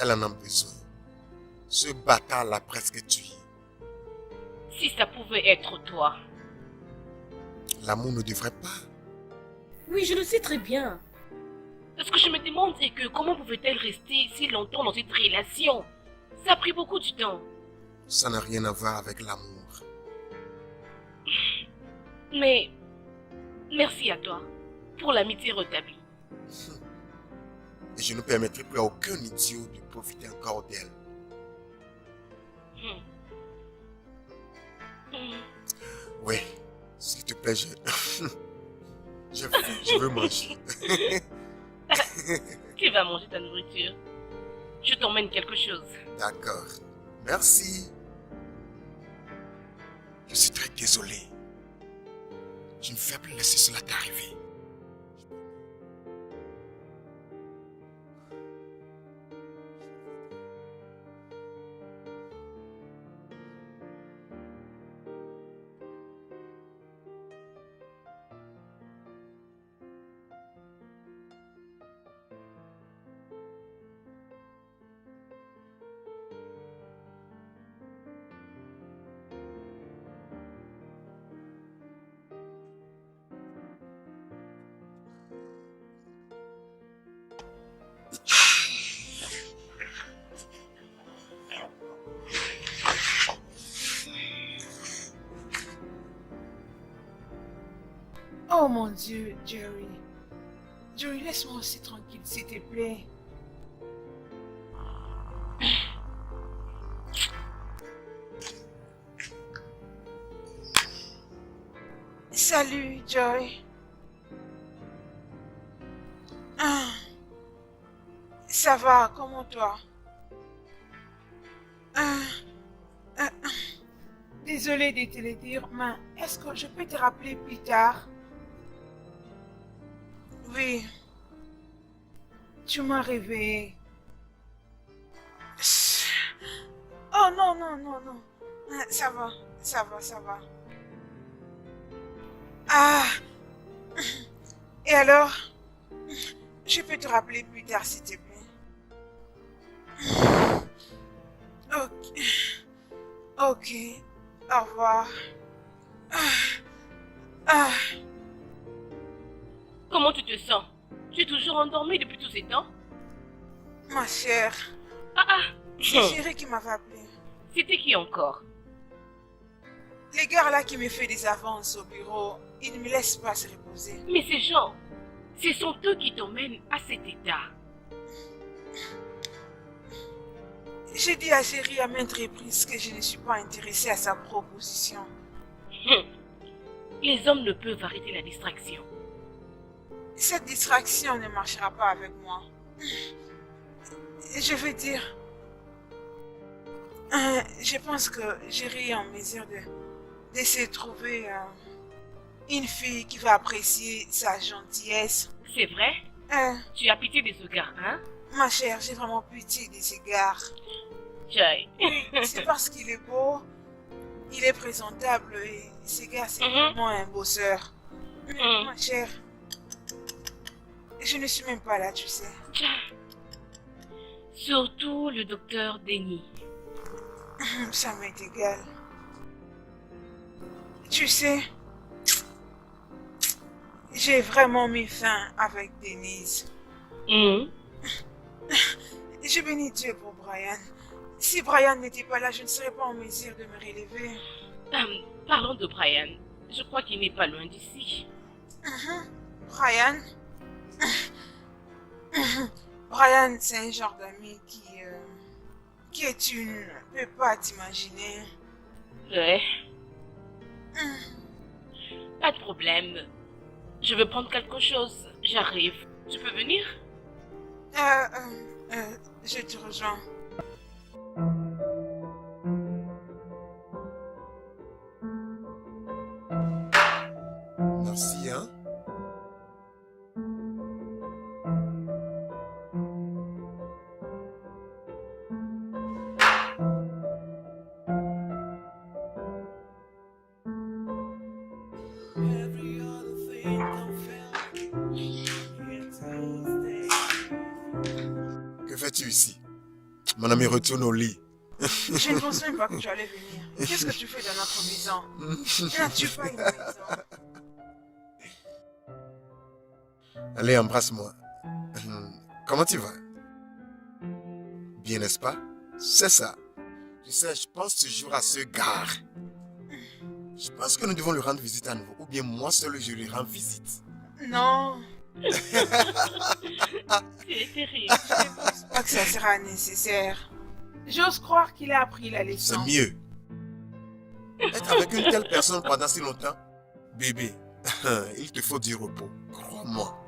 Elle en a besoin. Ce bâtard l'a presque tué. Si ça pouvait être toi. L'amour ne devrait pas. Oui, je le sais très bien. Ce que je me demande, c'est que comment pouvait-elle rester si longtemps dans cette relation? Ça a pris beaucoup de temps. Ça n'a rien à voir avec l'amour. Mais merci à toi pour l'amitié rétablie. Et je ne permettrai plus à aucun idiot de profiter encore d'elle. Oui, s'il te plaît, je veux manger. Tu vas manger ta nourriture. Je t'emmène quelque chose. D'accord. Merci. Je suis très désolé. Je ne vais plus laisser cela t'arriver. Oh mon Dieu, Jerry. Jerry, laisse-moi aussi tranquille, s'il te plaît. Salut, Joy. Ça va, comment toi? Désolée de te le dire, mais est-ce que je peux te rappeler plus tard? Oui. Tu m'as réveillé. Oh non, non, non, non. Ça va, ça va, ça va. Ah. Et alors? Je peux te rappeler plus tard, s'il te plaît. Ok. Ok. Au revoir. Comment tu te sens? Tu es toujours endormie depuis tous ces temps? Ma chère, c'est Chérie qui m'avait appelé. C'était qui encore? Les gars là qui me fait des avances au bureau, ils ne me laissent pas se reposer. Mais ces gens, ce sont eux qui t'emmènent à cet état. J'ai dit à Chérie à maintes reprises que je ne suis pas intéressée à sa proposition. Les hommes ne peuvent arrêter la distraction. Cette distraction ne marchera pas avec moi. Je veux dire, je pense que Chérie est en mesure de se trouver une fille qui va apprécier sa gentillesse. C'est vrai? Tu as pitié de ce gars, hein? Ma chère, j'ai vraiment pitié de ces gars. Joy. C'est parce qu'il est beau, il est présentable et ces gars, c'est vraiment un bosseur. Ma chère, je ne suis même pas là, tu sais. Surtout le docteur Denis. Ça m'est égal. Tu sais, j'ai vraiment mis fin avec Denise. Je bénis Dieu pour Brian. Si Brian n'était pas là, je ne serais pas en mesure de me relever. Parlons de Brian. Je crois qu'il n'est pas loin d'ici. Brian? Brian, c'est un genre d'ami que tu ne peux pas t'imaginer. Ouais. Pas de problème. Je veux prendre quelque chose. J'arrive. Tu peux venir? Je te rejoins. Merci, hein? Que fais-tu ici? Mon ami, retourne au lit. Je ne pense même pas que tu allais venir. Qu'est-ce que tu fais dans notre maison? N'as-tu pas une maison? Allez, embrasse-moi. Comment tu vas? Bien, n'est-ce pas? C'est ça. Tu sais, je pense toujours à ce gars. Je pense que nous devons lui rendre visite à nouveau. Ou bien moi seul, je lui rends visite. Non, Tu es terrible. je ne pense pas que ça sera nécessaire. J'ose croire qu'il a appris la C'est leçon. mieux. Être avec une telle personne pendant si longtemps, bébé, il te faut du repos. Crois-moi.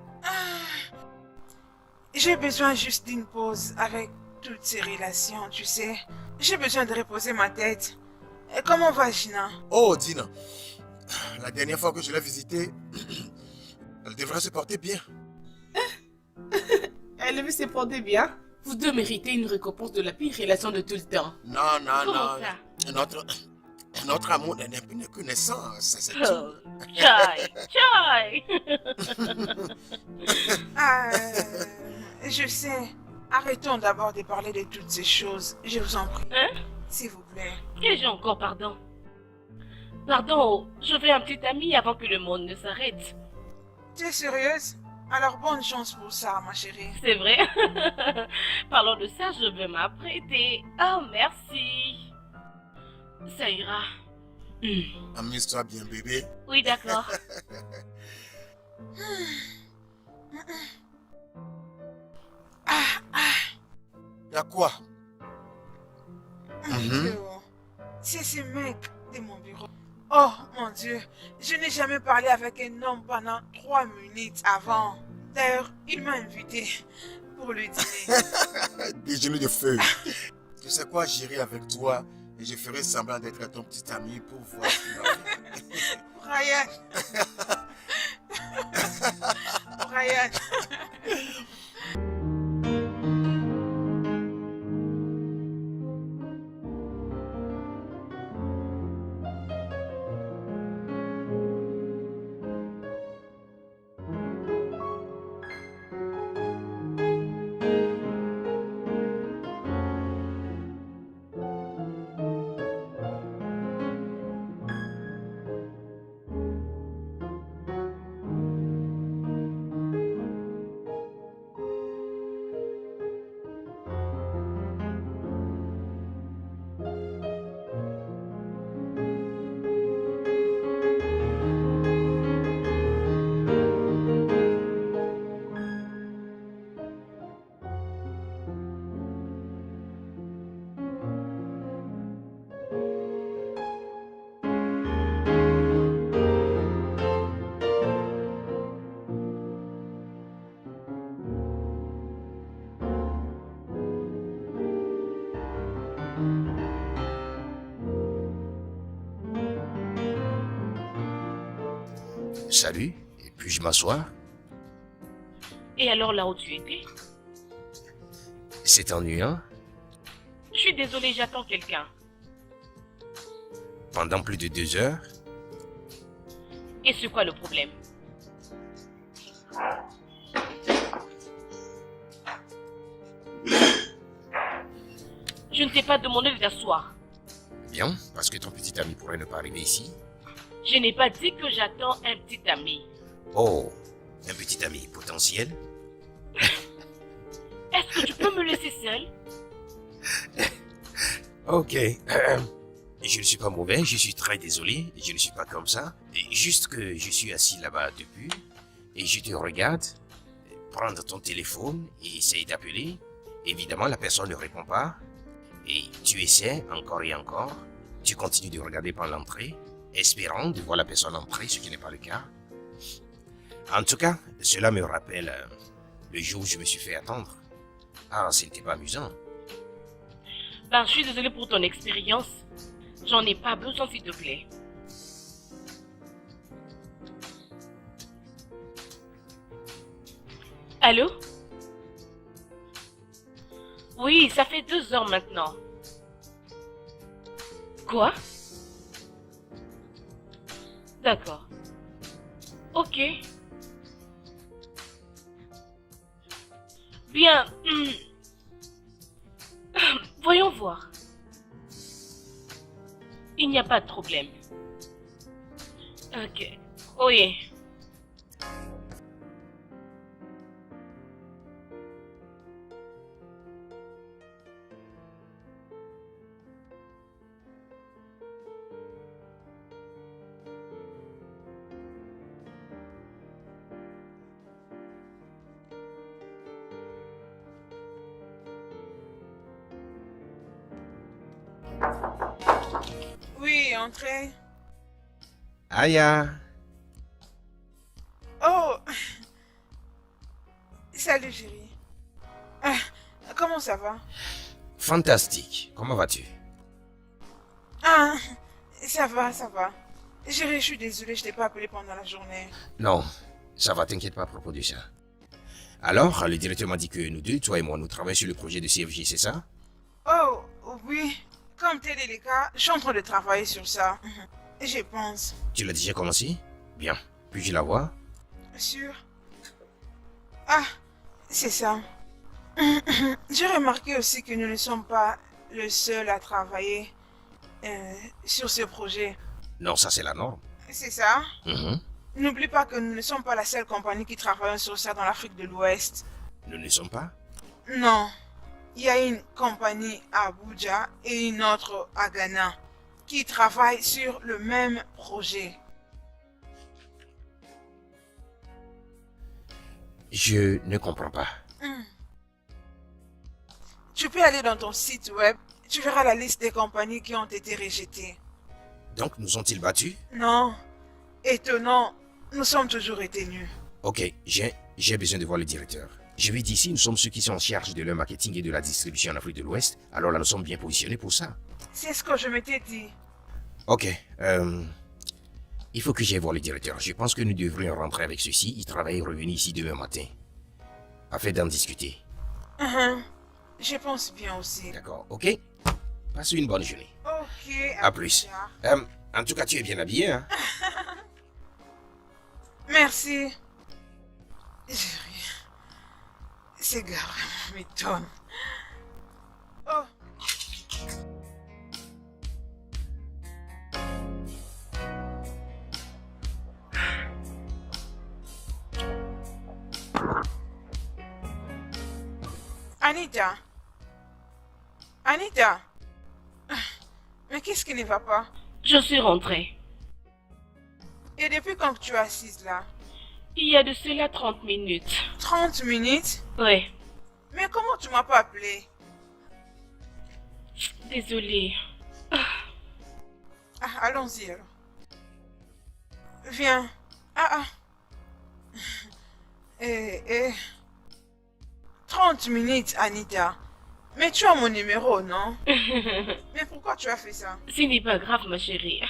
J'ai besoin juste d'une pause avec toutes ces relations, tu sais. J'ai besoin de reposer ma tête. Et comment va Gina? Oh, Dina. La dernière fois que je l'ai visitée, elle devrait se porter bien. Elle veut se porter bien. Vous deux méritez une récompense de la pire relation de tout le temps. Non, non, Comment non. ça? Notre amour n'est que naissance, ça c'est tout. Oh, Chai, Chai. Je sais. Arrêtons d'abord de parler de toutes ces choses. Je vous en prie. Hein? S'il vous plaît. Qu'ai-je encore, pardon? Pardon, je veux un petit ami avant que le monde ne s'arrête. Tu es sérieuse? Alors bonne chance pour ça, ma chérie. C'est vrai? Parlons de ça, je vais m'apprêter. Oh, merci. Ça ira. Amuse-toi bien, bébé. Oui, d'accord. Y'a quoi? Mon Dieu. C'est ce mec de mon bureau. Oh mon Dieu, je n'ai jamais parlé avec un homme pendant 3 minutes avant. D'ailleurs, il m'a invité pour le dîner. Déjeuner de feu. Tu sais quoi, j'irai avec toi et je ferai semblant d'être ton petit ami pour voir ce qu'il va faire. Brian. Brian. Salut, et puis-je m'asseoir? Et alors là où tu étais? C'est ennuyant. Je suis désolée, j'attends quelqu'un. Pendant plus de 2 heures? Et c'est quoi le problème? Je ne t'ai pas demandé de t'asseoir. Bien, parce que ton petit ami pourrait ne pas arriver ici. Je n'ai pas dit que j'attends un petit ami. Oh, un petit ami potentiel? Est-ce que tu peux me laisser seule? Ok. Je ne suis pas mauvais, je suis très désolé, je ne suis pas comme ça. Juste que je suis assis là-bas depuis, et je te regarde, prendre ton téléphone et essayer d'appeler. Évidemment, la personne ne répond pas. Et tu essaies encore et encore. Tu continues de regarder par l'entrée, espérant de voir la personne entrer, ce qui n'est pas le cas. En tout cas, cela me rappelle le jour où je me suis fait attendre. Ah, ce n'était pas amusant. Ben, je suis désolée pour ton expérience. J'en ai pas besoin, s'il te plaît. Allô? Oui, ça fait 2 heures maintenant. Quoi? D'accord. Ok. Bien. Voyons voir. Il n'y a pas de problème. Ok. Oui. Oui, entrez. Aya, Oh, salut chérie. Ah, comment ça va? fantastique. Comment vas-tu? Ah, ça va, ça va. Chérie, je suis désolée, je t'ai pas appelé pendant la journée. Non, ça va, t'inquiète pas à propos de ça. Alors, le directeur m'a dit que nous deux, toi et moi, nous travaillons sur le projet de CFJ, c'est ça? Oh, oui. Comme tel est le cas, je suis en train de travailler sur ça. Je pense. Tu l'as déjà commencé? Bien. Puis-je la voir? Sûr. Ah, c'est ça. J'ai remarqué aussi que nous ne sommes pas le seul à travailler sur ce projet. Non, ça c'est la norme. C'est ça? Mhm. N'oublie pas que nous ne sommes pas la seule compagnie qui travaille sur ça dans l'Afrique de l'Ouest. Nous ne sommes pas? Non. Il y a une compagnie à Abuja et une autre à Ghana qui travaillent sur le même projet. Je ne comprends pas. Tu peux aller dans ton site web, tu verras la liste des compagnies qui ont été rejetées. Donc, nous ont-ils battus? Non. Étonnant, nous sommes toujours retenus. Ok, j'ai besoin de voir le directeur. Je vais d'ici, nous sommes ceux qui sont en charge de leur marketing et de la distribution en Afrique de l'Ouest, alors là nous sommes bien positionnés pour ça. C'est ce que je m'étais dit. Ok, il faut que j'aille voir le directeur. Je pense que nous devrions rentrer avec ceci. Il travaille et revenir ici demain matin. Afin d'en discuter. Je pense bien aussi. D'accord, ok? Passe une bonne journée. Ok, À plus. tard. En tout cas, tu es bien habillé, hein? Merci. Chérie, ces gars vraiment m'étonnent. Oh. Anita. Anita. Mais qu'est-ce qui ne va pas? Je suis rentrée. Et depuis quand tu es assise là? Il y a de cela 30 minutes. 30 minutes? Ouais. Mais comment tu m'as pas appelé? Désolée. Ah, allons-y alors. Viens. Ah. 30 minutes, Anita. Mais tu as mon numéro, non? Mais pourquoi tu as fait ça? Ce n'est pas grave, ma chérie.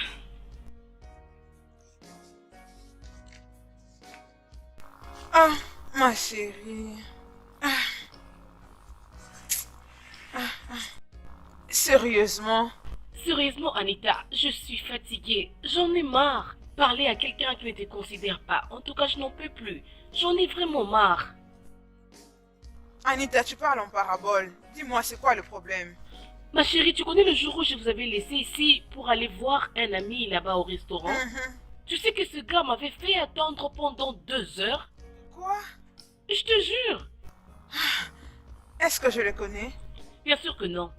Ah, ma chérie. Sérieusement? Sérieusement, Anita, je suis fatiguée. J'en ai marre. Parler à quelqu'un qui ne te considère pas. En tout cas, je n'en peux plus. J'en ai vraiment marre. Anita, tu parles en parabole. Dis-moi, c'est quoi le problème? Ma chérie, tu connais le jour où je vous avais laissé ici pour aller voir un ami là-bas au restaurant? Tu sais que ce gars m'avait fait attendre pendant 2 heures? Quoi? Je te jure. Est-ce que je le connais? Bien sûr que non.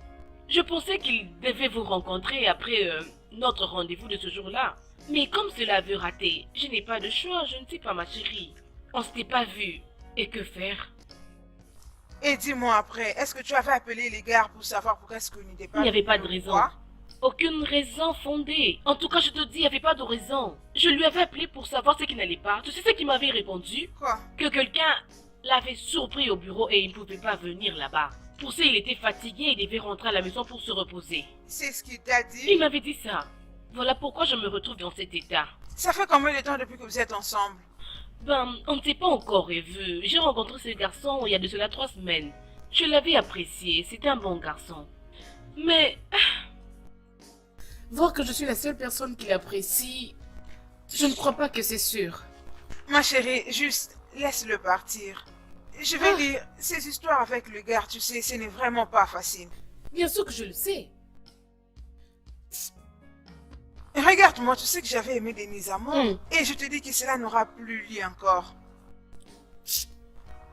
Je pensais qu'il devait vous rencontrer après notre rendez-vous de ce jour-là. Mais comme cela avait raté, je n'ai pas de choix, je ne sais pas ma chérie. On s'était pas vu. Et que faire? Et dis-moi après, est-ce que tu avais appelé les gars pour savoir pourquoi est-ce qu'il n'était pas... Il n'y avait pas de venu raison. voir? Aucune raison fondée. En tout cas, je te dis, il n'y avait pas de raison. Je lui avais appelé pour savoir ce qui n'allait pas. Tu sais ce qu'il m'avait répondu? Quoi? Que quelqu'un l'avait surpris au bureau et il ne pouvait pas venir là-bas. Pour ça, il était fatigué et devait rentrer à la maison pour se reposer. C'est ce qu'il t'a dit? Il m'avait dit ça. Voilà pourquoi je me retrouve dans cet état. Ça fait combien de temps depuis que vous êtes ensemble? Ben, on ne s'est pas encore revu. J'ai rencontré ce garçon il y a de cela 3 semaines. Je l'avais apprécié, c'était un bon garçon. Mais, Voir que je suis la seule personne qui l'apprécie, je ne crois pas que c'est sûr. Ma chérie, juste laisse-le partir. Je vais dire, ces histoires avec le gars, tu sais, ce n'est vraiment pas facile. Bien sûr que je le sais. Regarde-moi, tu sais que j'avais aimé Denise à mort. Hmm. Et je te dis que cela n'aura plus lieu encore.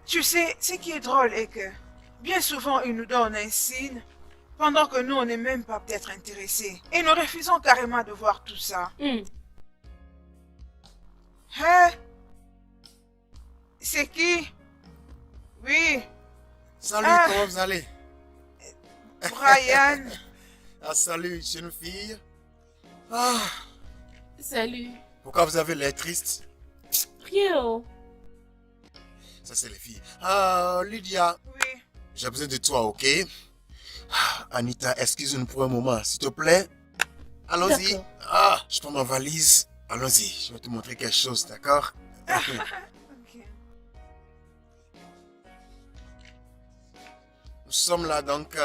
Tu sais, ce qui est drôle est que bien souvent, il nous donne un signe pendant que nous, on n'est même pas peut-être intéressés. Et nous refusons carrément de voir tout ça. Hmm. Hein? C'est qui? Oui, Salut, Ah. comment vous allez? Brian. Ah, salut, jeune fille. Ah, Salut. pourquoi vous avez l'air triste? Rien. Oh. Ça, c'est les filles. Ah, Lydia, Oui. j'ai besoin de toi, ok? Ah, Anita, excuse-nous pour un moment, s'il te plaît. Allons-y. D'accord. Ah, je prends ma valise. Allons-y, je vais te montrer quelque chose, d'accord? Ok. Nous sommes là, donc...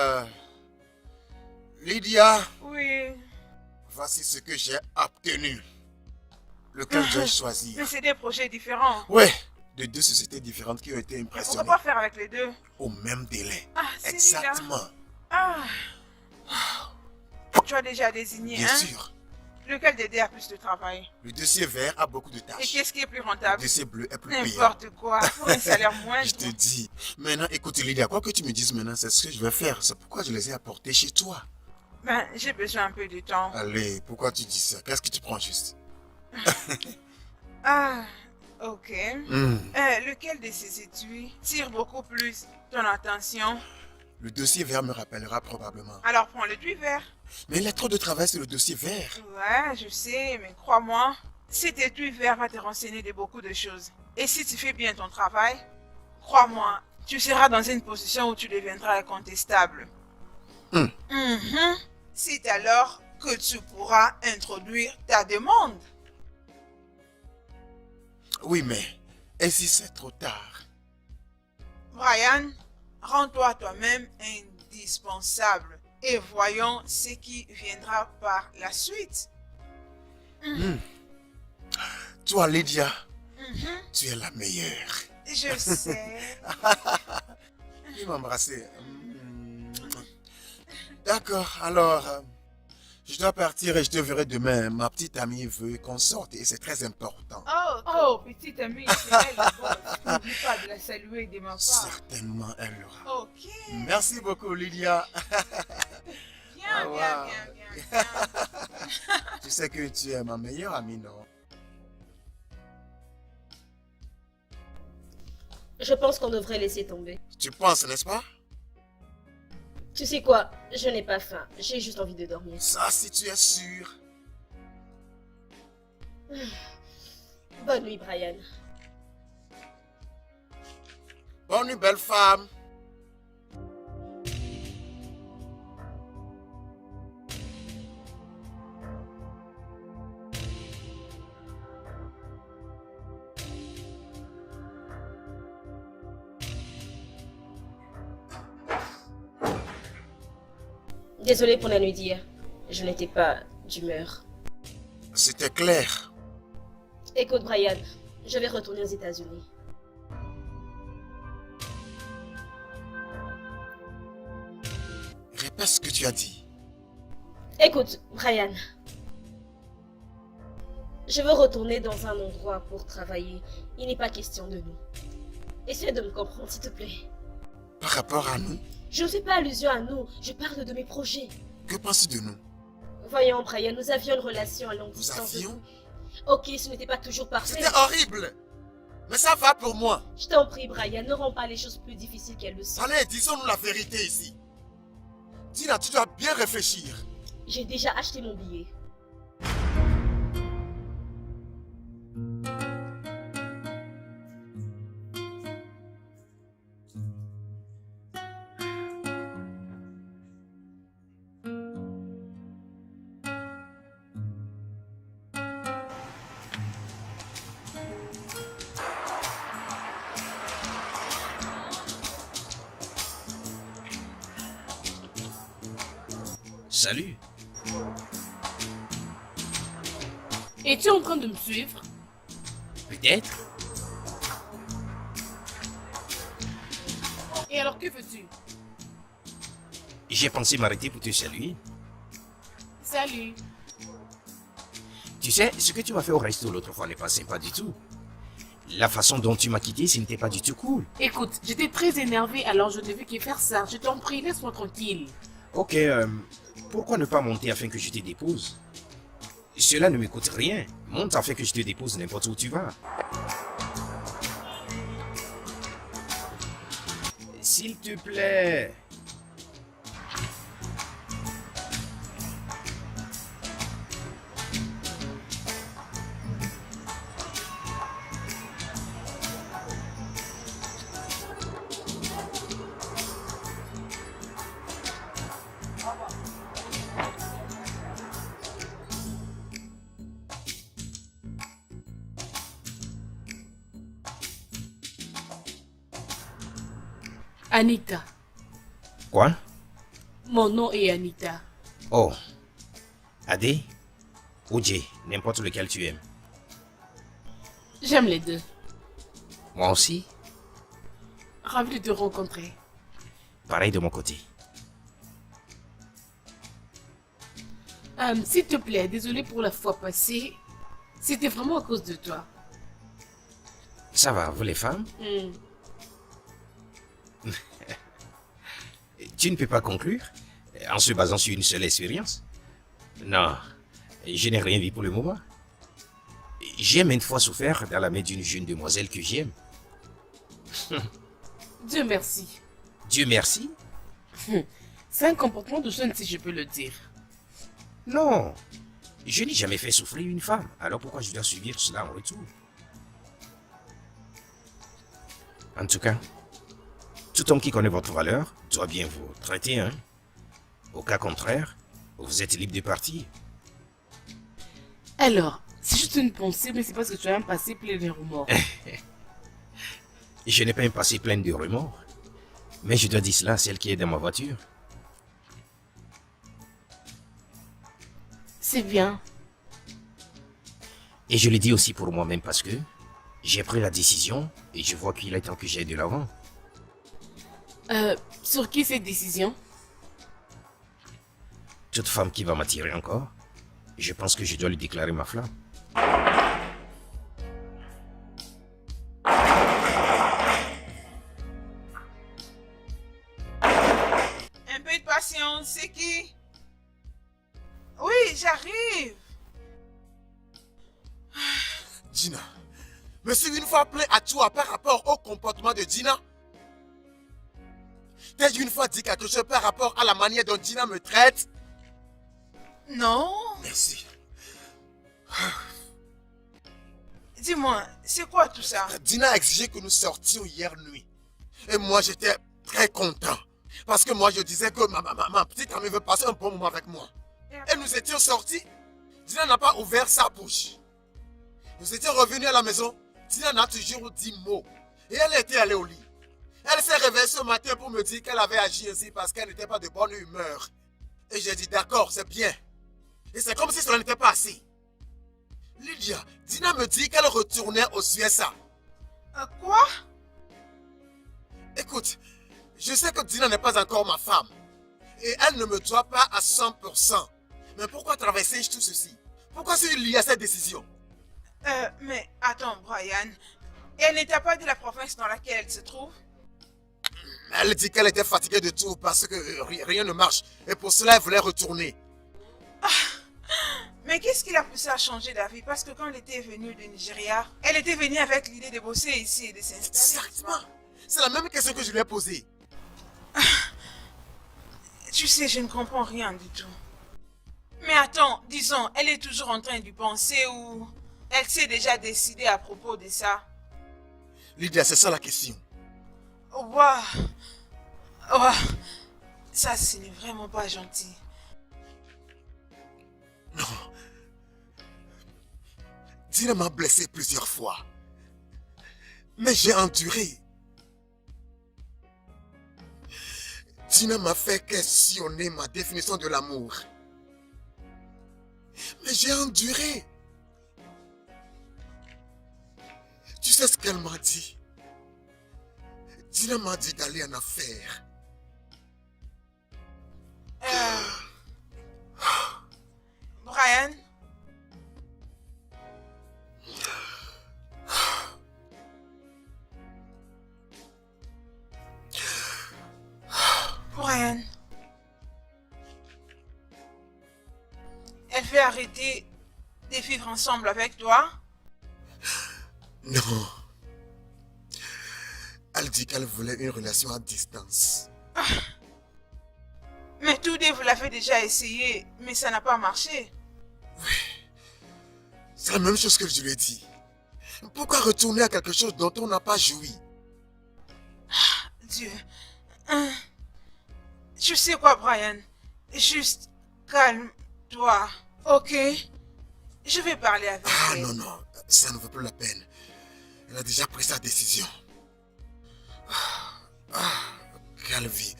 Lydia, Oui. voici ce que j'ai obtenu. Lequel dois-je choisir? Mais c'est des projets différents. Ouais, de deux sociétés différentes qui ont été Et pourquoi impressionnées pas faire avec les deux? au même délai. Ah, c'est Exactement, Ah. Tu as déjà désigné, bien hein? sûr. Lequel des deux a plus de travail? Le dossier vert a beaucoup de Et tâches. qu'est-ce qui est plus Le rentable? dossier bleu est plus payant. N'importe quoi. Pour un salaire moindre. Je te dis. Maintenant, écoute Lydia, quoi que tu me dises maintenant, c'est ce que je vais faire. C'est pourquoi je les ai apportés chez toi. Ben, j'ai besoin un peu de temps. Allez, pourquoi tu dis ça? Qu'est-ce que tu prends juste? Ah, ok. Hmm. Lequel de ces étuis tire beaucoup plus ton attention? Le dossier vert me rappellera probablement. Alors prends le tuyau vert. Mais il y a trop de travail sur le dossier vert. Ouais, je sais, mais crois-moi, cet étui vert va te renseigner de beaucoup de choses. Et si tu fais bien ton travail, crois-moi, tu seras dans une position où tu deviendras incontestable. Hmm. Mhm. C'est alors que tu pourras introduire ta demande. Oui, mais et si c'est trop tard? Brian, rends-toi toi-même indispensable et voyons ce qui viendra par la suite. Toi, Lydia, Mhm. tu es la meilleure. Je sais. Il m'a embrassé. D'accord, alors, je dois partir et je te verrai demain. Ma petite amie veut qu'on sorte et c'est très important. Oh, petite amie, c'est elle la boss. N'oublie pas de la saluer de ma part. Certainement, elle l'aura. Ok. Merci beaucoup, Lydia. Bien, Au bien, revoir. bien, bien, bien. Tu sais que tu es ma meilleure amie, non? Je pense qu'on devrait laisser tomber. Tu penses, n'est-ce pas? Tu sais quoi? Je n'ai pas faim. J'ai juste envie de dormir. Ça, si tu es sûr. Bonne nuit, Brian. Bonne nuit, belle femme. Désolée pour la nuit d'hier. Je n'étais pas d'humeur. C'était clair. Écoute, Brian, je vais retourner aux États-Unis. Répète ce que tu as dit. Écoute, Brian. Je veux retourner dans un endroit pour travailler. Il n'est pas question de nous. Essaie de me comprendre, s'il te plaît. Par rapport à nous, Je ne fais pas allusion à nous. Je parle de mes projets. que penses-tu de nous? Voyons, Brian, nous avions une relation à longue Nous distance. avions? Ok, ce n'était pas toujours parfait. C'était horrible. Mais ça va pour moi. Je t'en prie, Brian, ne rends pas les choses plus difficiles qu'elles le sont. Allez, disons-nous la vérité ici. Tina, tu dois bien réfléchir. J'ai déjà acheté mon billet. Salut. Es-tu en train de me suivre? Peut-être. Et alors que veux-tu? J'ai pensé m'arrêter pour te saluer. Salut. Tu sais, ce que tu m'as fait au resto l'autre fois n'est pas sympa du tout. La façon dont tu m'as quitté, ce n'était pas du tout cool. Écoute, j'étais très énervée, alors je ne devais que faire ça. Je t'en prie, laisse-moi tranquille. Ok, pourquoi ne pas monter afin que je te dépose? Cela ne me coûte rien. Monte afin que je te dépose n'importe où tu vas. S'il te plaît. Anita. Quoi? Mon nom est Anita. Oh. Adé ou Jay, n'importe lequel tu aimes. J'aime les deux. Moi aussi, Ravi de te rencontrer. pareil de mon côté. S'il te plaît, désolé pour la fois passée. C'était vraiment à cause de toi. Ça va, vous les femmes? Hmm. Tu ne peux pas conclure en se basant sur une seule expérience? Non, je n'ai rien vu pour le moment. J'ai maintes fois souffert dans la main d'une jeune demoiselle que j'aime. Dieu merci. Dieu merci. C'est un comportement de jeune, si je peux le dire. Non, je n'ai jamais fait souffrir une femme. Alors pourquoi je dois subir cela en retour? En tout cas, tout homme qui connaît votre valeur doit bien vous traiter, hein? Au cas contraire, vous êtes libre de partir. Alors, c'est juste une pensée, mais c'est parce que tu as un passé plein de remords. Je n'ai pas un passé plein de remords. Mais je dois dire cela à celle qui est dans ma voiture. C'est bien. Et je le dis aussi pour moi-même parce que j'ai pris la décision et je vois qu'il est temps que j'aille de l'avant. Sur qui cette décision? Toute femme qui va m'attirer encore, je pense que je dois lui déclarer ma flamme. Un peu de patience, c'est qui? Oui, j'arrive. Gina, me suis une fois plaint à toi par rapport au comportement de Gina. T'as une fois dit quelque chose par rapport à la manière dont Gina me traite? Non. Merci. Dis-moi, c'est quoi tout ça? Dina a exigé que nous sortions hier nuit. Et moi, j'étais très content. Parce que moi, je disais que ma petite amie veut passer un bon moment avec moi. Et nous étions sortis. Dina n'a pas ouvert sa bouche. Nous étions revenus à la maison. Dina n'a toujours dit mot. Et elle était allée au lit. Elle s'est réveillée ce matin pour me dire qu'elle avait agi ainsi parce qu'elle n'était pas de bonne humeur. Et j'ai dit d'accord, c'est bien. Et c'est comme si cela n'était pas assez. Lydia, Dina me dit qu'elle retournait au USA. Quoi? Écoute, je sais que Dina n'est pas encore ma femme. Et elle ne me doit pas à 100%. Mais pourquoi traverser tout ceci? Pourquoi il y a cette décision? Mais attends, Brian. Elle n'était pas de la province dans laquelle elle se trouve? Elle dit qu'elle était fatiguée de tout parce que rien ne marche. Et pour cela, elle voulait retourner. Mais qu'est-ce qui l'a poussée à changer d'avis? Parce que quand elle était venue du Nigeria, elle était venue avec l'idée de bosser ici et de s'installer. Exactement. C'est la même question que je lui ai posée. Tu sais, je ne comprends rien du tout. Mais attends, disons, elle est toujours en train d'y penser ou elle s'est déjà décidée à propos de ça? Lydia, c'est ça la question. Waouh! Waouh! Ça, ce n'est vraiment pas gentil. Non. Dina m'a blessé plusieurs fois. Mais j'ai enduré. Dina m'a fait questionner ma définition de l'amour. Mais j'ai enduré. Tu sais ce qu'elle m'a dit? Dina m'a dit d'aller en affaires. veut arrêter de vivre ensemble avec toi? Non. Elle dit qu'elle voulait une relation à distance. Mais tous deux, vous l'avez déjà essayé, mais ça n'a pas marché. C'est la même chose que je lui ai dit. Pourquoi retourner à quelque chose dont on n'a pas joui? Dieu. Tu sais quoi, Brian? Juste calme-toi, ok? Je vais parler avec Ah elle. non, non, ça ne vaut plus la peine. Elle a déjà pris sa décision. Calvi.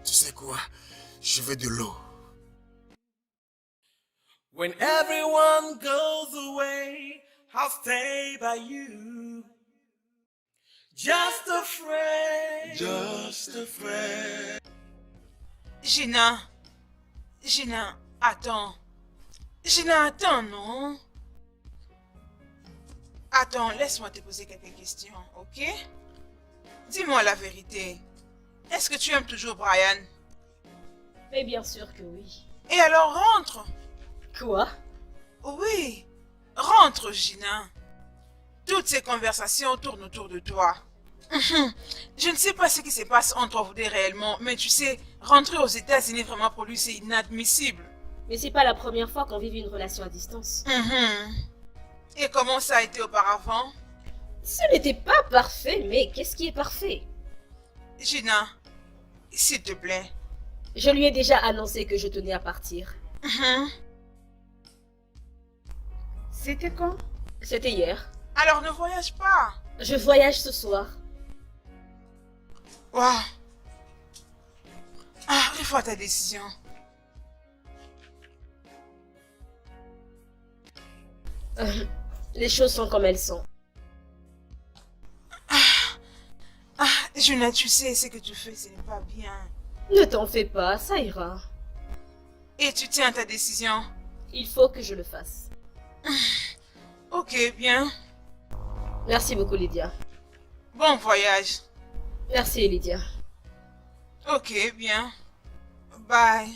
Tu sais quoi? Je veux de l'eau. When everyone goes away, I'll stay by you. Just a friend. Just a friend. Gina. Gina, attends. Gina, attends, non? Attends, laisse-moi te poser quelques questions, ok? Dis-moi la vérité. Est-ce que tu aimes toujours Brian? Mais bien sûr que oui. Et alors rentre. Quoi? Oui, rentre, Gina. Toutes ces conversations tournent autour de toi. Je ne sais pas ce qui se passe entre vous deux réellement, mais tu sais, rentrer aux États-Unis vraiment pour lui, c'est inadmissible. Mais c'est pas la première fois qu'on vit une relation à distance. Et comment ça a été auparavant? Ce n'était pas parfait, mais qu'est-ce qui est parfait? Gina, s'il te plaît. Je lui ai déjà annoncé que je tenais à partir. C'était quand? C'était hier. Alors ne voyage pas. Je voyage ce soir. Waouh. Ah, il faut ta décision. Les choses sont comme elles sont. Gina, tu sais, ce que tu fais, ce n'est pas bien. Ne t'en fais pas, ça ira. Et tu tiens à ta décision? Il faut que je le fasse. Ok, bien. Merci beaucoup, Lydia. Bon voyage. Merci, Lydia. Ok, bien. Bye.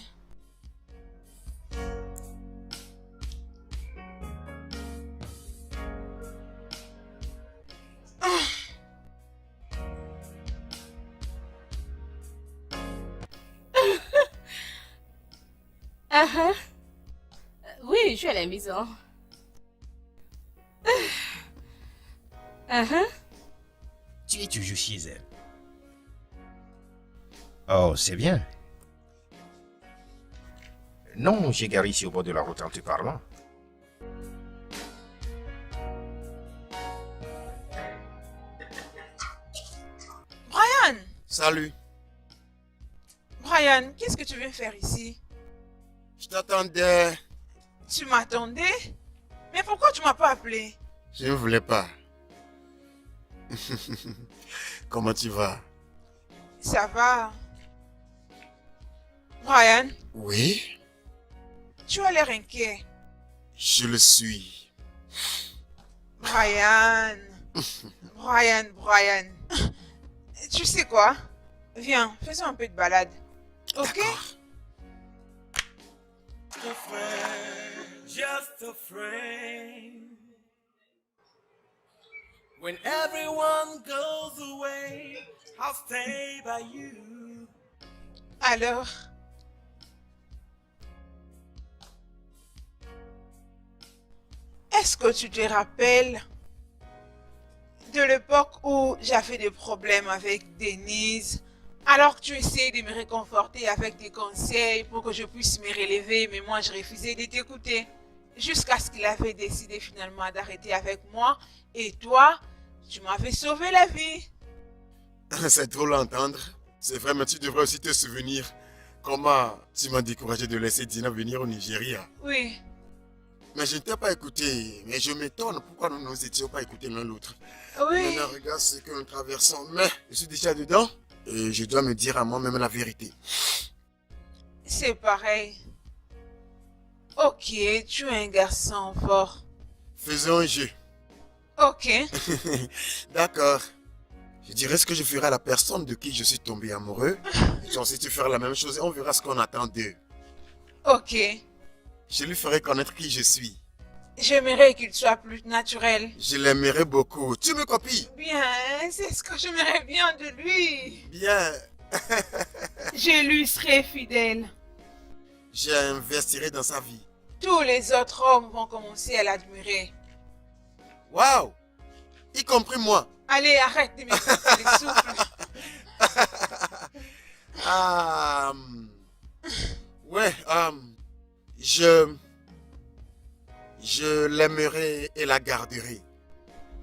Oui, je suis à la maison. Tu es toujours chez elle. Oh, c'est bien. Non, j'ai garé ici au bord de la route en te parlant. Brian! Salut. Brian, qu'est-ce que tu viens faire ici? Je t'attendais. Tu m'attendais? Mais pourquoi tu m'as pas appelé? Je ne voulais pas. Comment tu vas? Ça va. Brian, Oui, tu as l'air inquiet. je le suis. Brian. Brian. Tu sais quoi? Viens, faisons un peu de balade. Ok? Just a friend. When everyone goes away, I'll stay by you. Alors, est-ce que tu te rappelles de l'époque où j'avais des problèmes avec Denise, alors que tu essayais de me réconforter avec des conseils pour que je puisse me relever, mais moi je refusais de t'écouter, jusqu'à ce qu'il avait décidé finalement d'arrêter avec moi, et toi, tu m'avais sauvé la vie. C'est drôle à entendre. C'est vrai, mais tu devrais aussi te souvenir comment tu m'as découragé de laisser Dina venir au Nigeria. Oui, Mais je ne t'ai pas écouté. Mais je m'étonne pourquoi nous ne nous étions pas écoutés l'un l'autre. oui. Maintenant, regarde ce que nous traversons. Mais je suis déjà dedans. Et je dois me dire à moi-même la vérité. C'est pareil. Ok, tu es un garçon fort. Faisons un jeu. Ok, D'accord. Je dirai ce que je ferai à la personne de qui je suis tombé amoureux. Et toi aussi, tu feras la même chose et on verra ce qu'on attend d'eux. ok. Je lui ferai connaître qui je suis. J'aimerais qu'il soit plus naturel. Je l'aimerais beaucoup. Tu me copies? Bien, c'est ce que j'aimerais bien de lui. Bien. Je lui serai fidèle. J'investirai dans sa vie. Tous les autres hommes vont commencer à l'admirer. Waouh! Y compris moi. Allez, arrête de me casser les souffles. Ah, ouais, je l'aimerai et la garderai.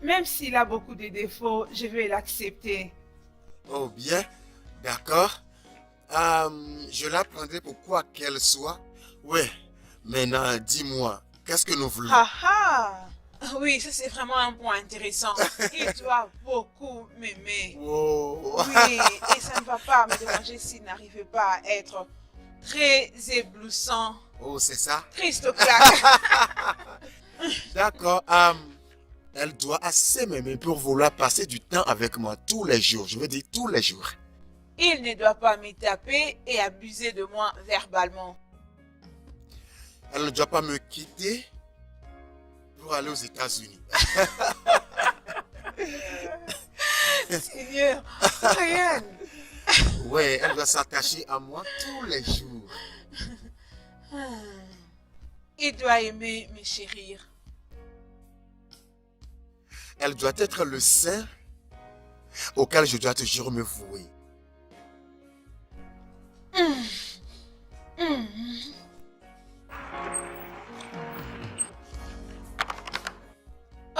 Même s'il a beaucoup de défauts, je vais l'accepter. Oh bien, d'accord. Je la prendrai pour quoi qu'elle soit. Ouais, maintenant dis-moi, qu'est-ce que nous voulons? Ah ah! Oui, ça c'est vraiment un point intéressant. Il doit beaucoup m'aimer. Wow. Oui, et ça ne va pas me déranger s'il n'arrivait pas à être très éblouissant. Oh, c'est ça? Christoclaque. D'accord. Elle doit assez m'aimer pour vouloir passer du temps avec moi tous les jours. Je veux dire tous les jours. Il ne doit pas me taper et abuser de moi verbalement. Elle ne doit pas me quitter pour aller aux États-Unis. Seigneur, Brian. Ouais, elle doit s'attacher à moi tous les jours. Il doit aimer me chérir. Elle doit être le saint auquel je dois toujours me vouer.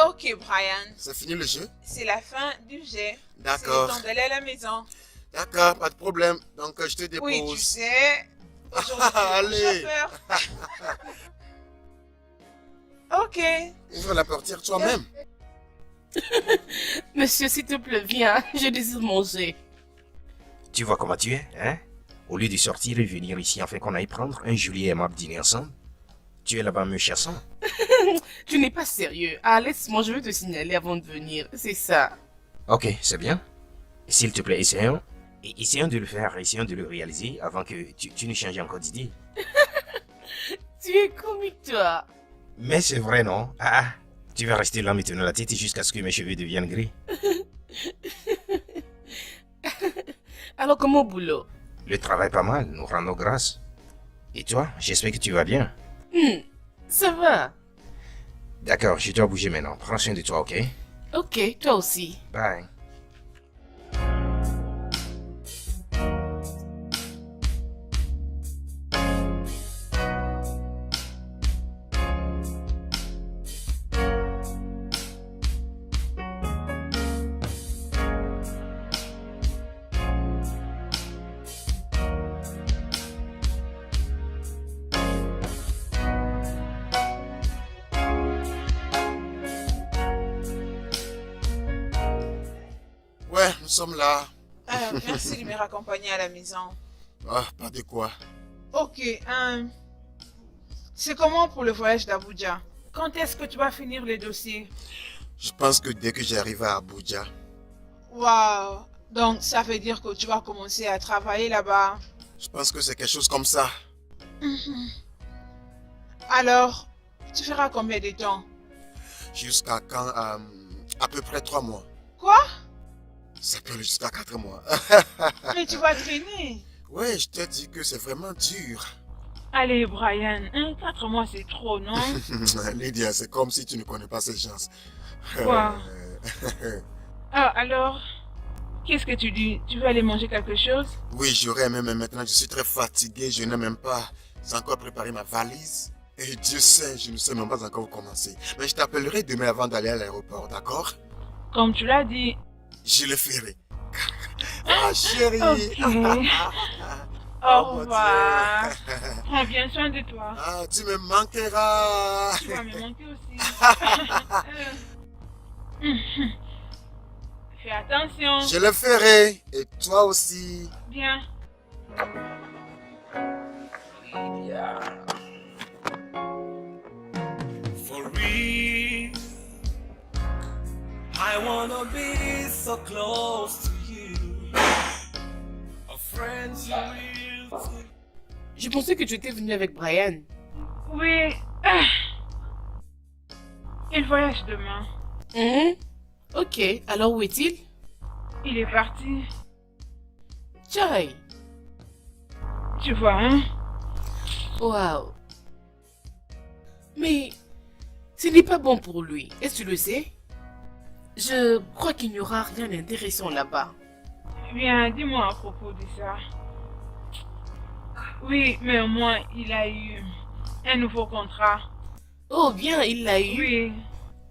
Ok, Brian. C'est fini le jeu? C'est la fin du jet. D'accord. C'est le temps d'aller à la maison. D'accord, pas de problème. Donc je te dépose. Oui, tu sais. Allez. Ok. Ouvre la portière toi-même. Monsieur, s'il te plaît, viens. Je désire manger. Tu vois comment tu es, hein? Au lieu de sortir et venir ici afin qu'on aille prendre un joli et aimable dîner ensemble, tu es là-bas me chassant. Tu n'es pas sérieux. Ah, laisse-moi, je vais te signaler avant de venir. C'est ça. Ok, c'est bien. S'il te plaît, essayons. Et essayons de le faire, essayons de le réaliser avant que tu ne changes encore d'idée. Tu es comique, toi. Mais c'est vrai, non? Ah, tu vas rester là me tenir la tête jusqu'à ce que mes cheveux deviennent gris. Alors, comment au boulot? Le travail pas mal, nous rendons grâce. Et toi, j'espère que tu vas bien. Ça va. D'accord, je dois bouger maintenant. Prends soin de toi, ok? Ok, toi aussi. Bye. Ouais, nous sommes là. Merci de me raccompagner à la maison. Ah, pas de quoi. Ok, c'est comment pour le voyage d'Abuja? Quand est-ce que tu vas finir les dossiers? Je pense que dès que j'arrive à Abuja, Waouh! Donc, ça veut dire que tu vas commencer à travailler là-bas. je pense que c'est quelque chose comme ça. Alors, tu feras combien de temps? Jusqu'à quand? À peu près 3 mois. Quoi? Ça peut aller jusqu'à 4 mois. Mais tu vas traîner. Ouais, je te dis que c'est vraiment dur. Allez, Brian, 4 mois c'est trop, non? Lydia, c'est comme si tu ne connais pas ces gens. Quoi? Ah, alors, qu'est-ce que tu dis? Tu veux aller manger quelque chose? Oui, j'aurais aimé, mais maintenant je suis très fatigué. Je n'ai même pas encore préparé ma valise. Et Dieu sait, je ne sais même pas encore où commencer. Mais je t'appellerai demain avant d'aller à l'aéroport, d'accord? Comme tu l'as dit. Je le ferai. Ah, chérie. Ok. Oh, Au mon revoir. Dieu. Prends bien soin de toi. Ah, tu me manqueras. Tu vas me manquer aussi. Fais attention. Je le ferai. Et toi aussi. Bien. For real, I wanna be so close to you. A friend you will. Je pensais que tu étais venu avec Brian. Oui. Il voyage demain. Ok, alors où est-il? Il est parti. Chai. Tu vois, hein? Waouh. Mais ce n'est pas bon pour lui, est-ce que tu le sais? Je crois qu'il n'y aura rien d'intéressant là-bas. Bien, dis-moi à propos de ça. Oui, mais au moins, il a eu un nouveau contrat. Oh, bien, il l'a eu. Oui.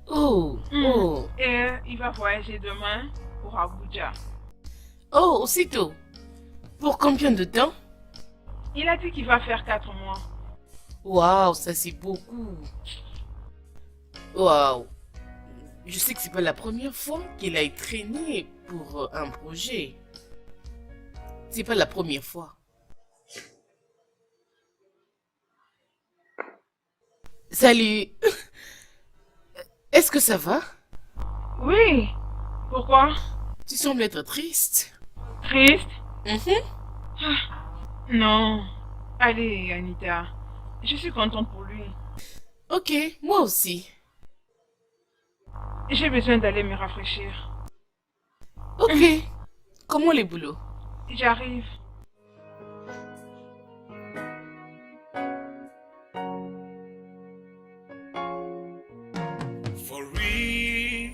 Oh, oh. Et il va voyager demain pour Abuja. Oh, aussitôt. Pour combien de temps? Il a dit qu'il va faire 4 mois. Waouh, ça c'est beaucoup. Waouh. Je sais que c'est pas la première fois qu'il a été traîné pour un projet. C'est pas la première fois. Salut. Est-ce que ça va? Oui. Pourquoi? Tu sembles être triste. Triste? Mhm. Non. Allez, Anita. Je suis contente pour lui. Ok, moi aussi. J'ai besoin d'aller me rafraîchir. Ok. Comment les boulots? J'arrive. For real,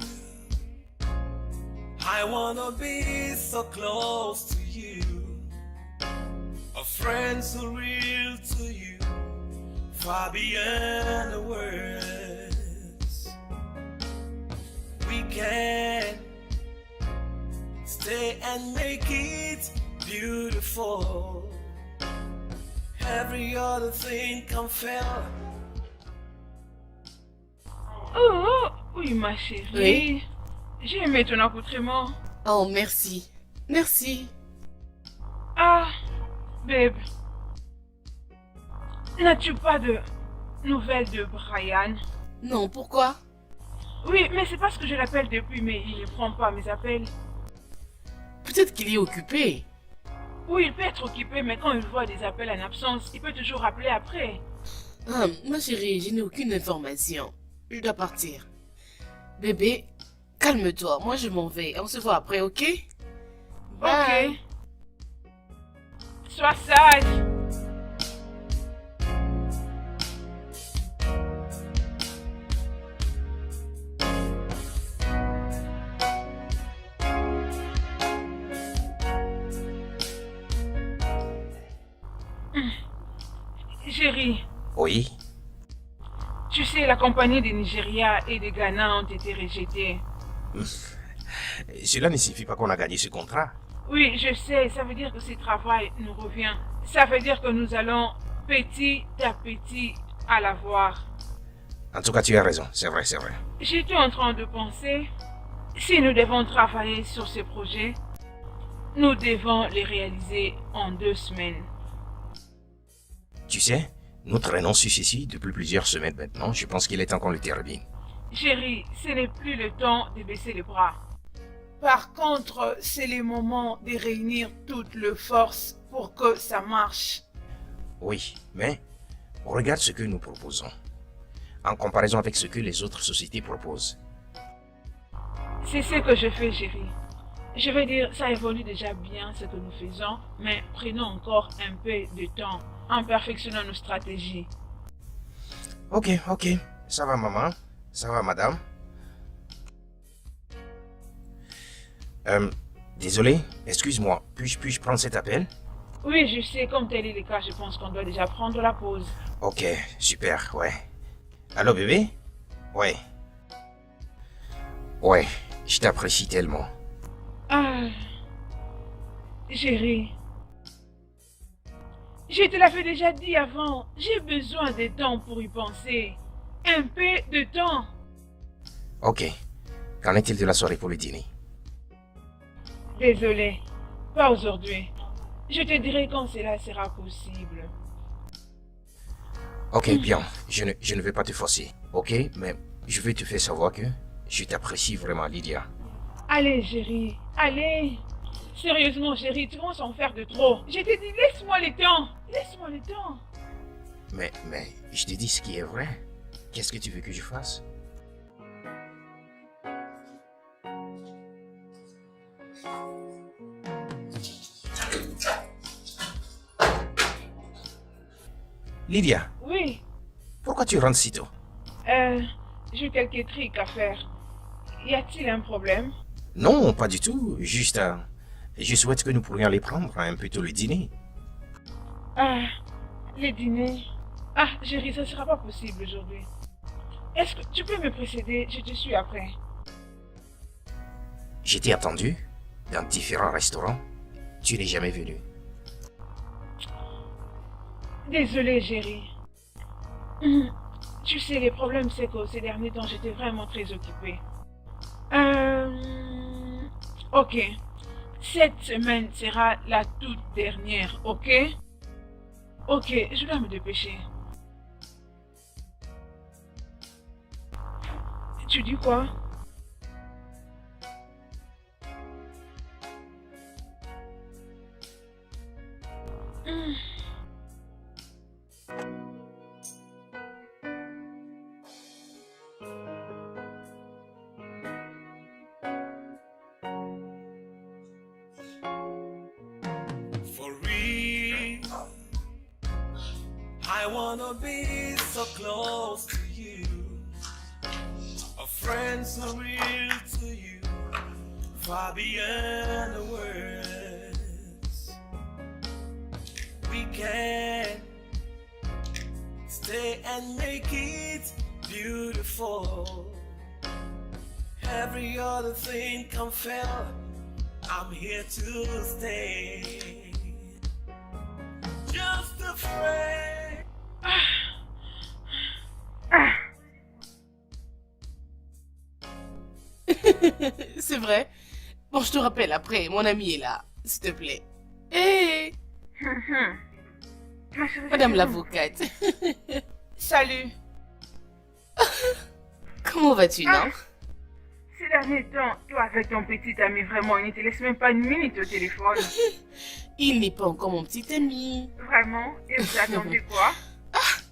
I wanna be so close to you. A friend so real to you, far beyond the words. We can stay and make it beautiful. Every other thing can fail. Oh, oui, ma chérie. Oui. J'ai aimé ton accoutrement. Oh, merci. Merci. Ah, babe. N'as-tu pas de nouvelles de Brian? Non, pourquoi? Oui, mais c'est parce que je l'appelle depuis, mais il ne prend pas mes appels. Peut-être qu'il est occupé. Oui, il peut être occupé, mais quand il voit des appels en absence, il peut toujours rappeler après. Ah, ma chérie, je n'ai aucune information. Je dois partir. Bébé, calme-toi. Moi, je m'en vais. On se voit après, ok? Bye. Ok. Sois sage. Chérie, Oui. tu sais, la compagnie des Nigeria et des Ghana ont été rejetées. Cela ne signifie pas qu'on a gagné ce contrat. Oui, je sais, ça veut dire que ce travail nous revient. Ça veut dire que nous allons petit à petit à l'avoir. En tout cas, tu as raison. C'est vrai, c'est vrai. J'étais en train de penser, si nous devons travailler sur ces projets, nous devons les réaliser en 2 semaines. Tu sais, nous traînons sur ceci depuis plusieurs semaines maintenant. Je pense qu'il est temps qu'on le termine. Chérie, ce n'est plus le temps de baisser les bras. Par contre, c'est le moment de réunir toutes les forces pour que ça marche. Oui, mais regarde ce que nous proposons. En comparaison avec ce que les autres sociétés proposent. C'est ce que je fais, chérie. Je veux dire, ça évolue déjà bien ce que nous faisons, mais prenons encore un peu de temps en perfectionnant nos stratégies. Ok. Ça va, maman. Ça va, madame. Désolé, excuse-moi. Puis-je prendre cet appel? Oui, je sais, comme tel est le cas, je pense qu'on doit déjà prendre la pause. Ok, super, ouais. Allô, bébé? Ouais. Ouais, je t'apprécie tellement. Ah, chérie, je te l'avais déjà dit avant, j'ai besoin de temps pour y penser. Un peu de temps. Ok. Qu'en est-il de la soirée pour le dîner? Désolée, pas aujourd'hui. Je te dirai quand cela sera possible. Ok, bien. Je ne vais pas te forcer. Ok, mais je vais te faire savoir que je t'apprécie vraiment, Lydia. Allez, chérie, allez. Sérieusement, chérie, tu vas s'en faire de trop. Je te dis, laisse-moi le temps. Laisse-moi le temps. Mais je te dis ce qui est vrai. Qu'est-ce que tu veux que je fasse? Lydia, Oui, pourquoi tu rentres si tôt? j'ai quelques trucs à faire. Y a-t-il un problème? Non, pas du tout. Juste, je souhaite que nous pourrions aller prendre un peu tôt le dîner. Ah, le dîner. Ah, chérie, ça sera pas possible aujourd'hui. Est-ce que tu peux me précéder? Je te suis après. Je t'ai attendu dans différents restaurants. Tu n'es jamais venu. Désolée, chérie. Tu sais, les problèmes, c'est que ces derniers temps, j'étais vraiment très occupée. Ok. Cette semaine sera la toute dernière, ok? Ok, je dois me dépêcher. Tu dis quoi? For real, I wanna be so close to you. A friend so real to you, far beyond the words. We can stay and make it beautiful. Every other thing can fail. I'm here to stay. Just afraid. C'est vrai. Bon, je te rappelle après, mon ami est là, s'il te plaît. Hé, Ma chérie, madame l'avocate. Salut. Comment vas-tu, non? Ces derniers temps, toi avec ton petit ami, vraiment, il ne te laisse même pas une minute au téléphone. Il n'est pas encore mon petit ami. Vraiment? Et vous attendez quoi?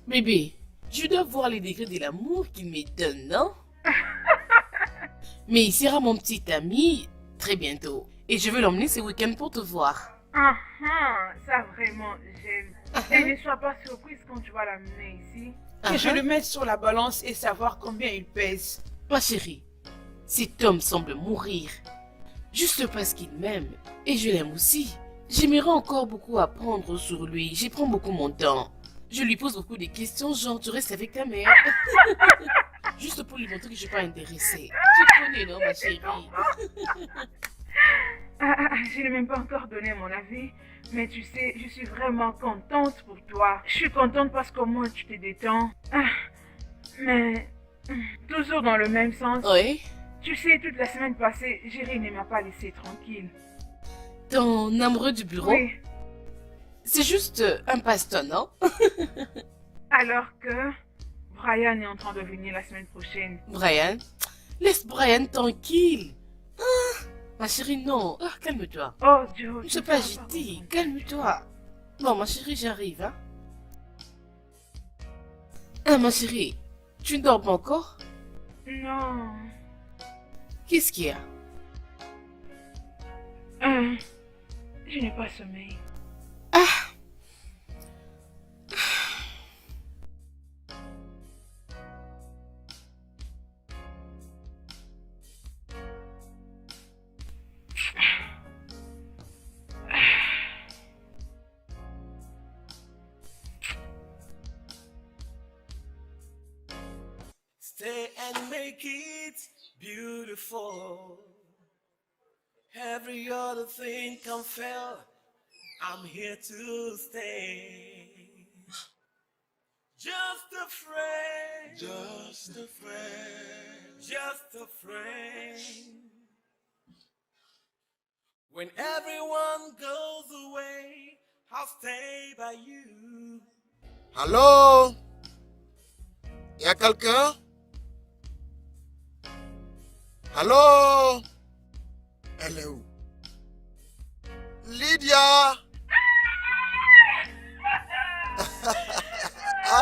Bébé, je dois voir les degrés de l'amour qu'il me donne, non? Mais il sera mon petit ami très bientôt. Et je vais l'emmener ce week-end pour te voir. Ah ah, ça vraiment, j'aime. Et ne sois pas surprise quand tu vas l'amener ici. Que je le mette sur la balance et savoir combien il pèse. Ma chérie, cet homme semble mourir. Juste parce qu'il m'aime. Et je l'aime aussi. J'aimerais encore beaucoup apprendre sur lui. J'y prends beaucoup mon temps. Je lui pose beaucoup de questions, genre tu restes avec ta mère. Juste pour lui montrer que je suis pas intéressée. Tu connais, non, ma chérie? Je n'ai même pas encore donné mon avis, mais tu sais, je suis vraiment contente pour toi. Je suis contente parce qu'au moins tu te détends. Mais toujours dans le même sens. Oui? Tu sais, toute la semaine passée, Jerry ne m'a pas laissé tranquille. Ton amoureux du bureau? Oui, C'est juste un passe-temps, non? alors que Brian est en train de venir la semaine prochaine. Brian? Laisse Brian tranquille. Ah, ma chérie, non. Ah, calme-toi. Oh Dieu, Ne sois pas agitée. Calme-toi. Bon, ma chérie, j'arrive, hein. Ah, ma chérie, tu ne dors pas encore? Non. Qu'est-ce qu'il y a? Je n'ai pas sommeil. Stay and make it beautiful. Every other thing can fail. I'm here to stay. Just a friend. Just a friend. Just a friend. When everyone goes away, I'll stay by you. Allô? Y a quelqu'un? Allô? Elle est où? Lydia! Ah!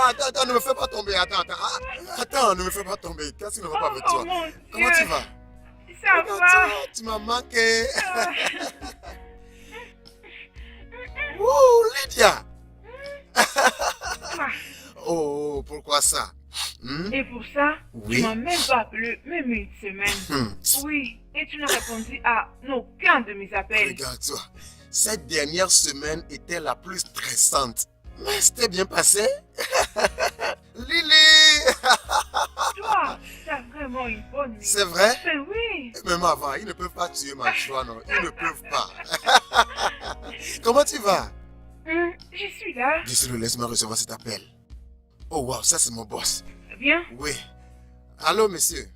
attends, ne me fais pas tomber. Attends, ne me fais pas tomber. Qu'est-ce qui ne va pas avec Oh toi? mon Dieu. Comment tu vas? Ça Regarde va. toi, tu m'as manqué. Ouh, Lydia. Oh, pourquoi ça? Et pour ça, Oui. tu m'as même pas appelé, même une semaine. Oui, et tu n'as répondu à aucun de mes appels. Regarde-toi. Cette dernière semaine était la plus stressante. Mais c'était bien passé. Lily. Toi, t'as vraiment une bonne mine. C'est vrai? Mais oui. Même avant, ils ne peuvent pas tuer ma joie, non. Ils ne peuvent pas. Comment tu vas? Je suis là. Désolé, laisse-moi recevoir cet appel. Oh, wow, ça c'est mon boss. Bien. Oui. Allô, monsieur?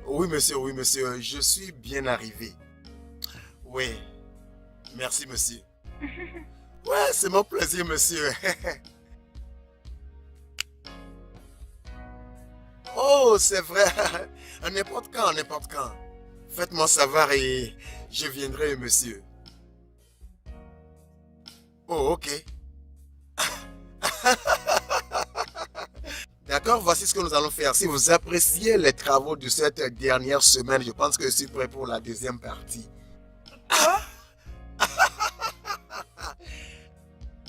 Oui, monsieur, je suis bien arrivé. Oui. Merci, monsieur. Ouais, c'est mon plaisir, monsieur. Oh, c'est vrai. N'importe quand, n'importe quand. Faites-moi savoir et je viendrai, monsieur. Oh, ok. D'accord, voici ce que nous allons faire. Si vous appréciez les travaux de cette dernière semaine, je pense que je suis prêt pour la deuxième partie. Quoi?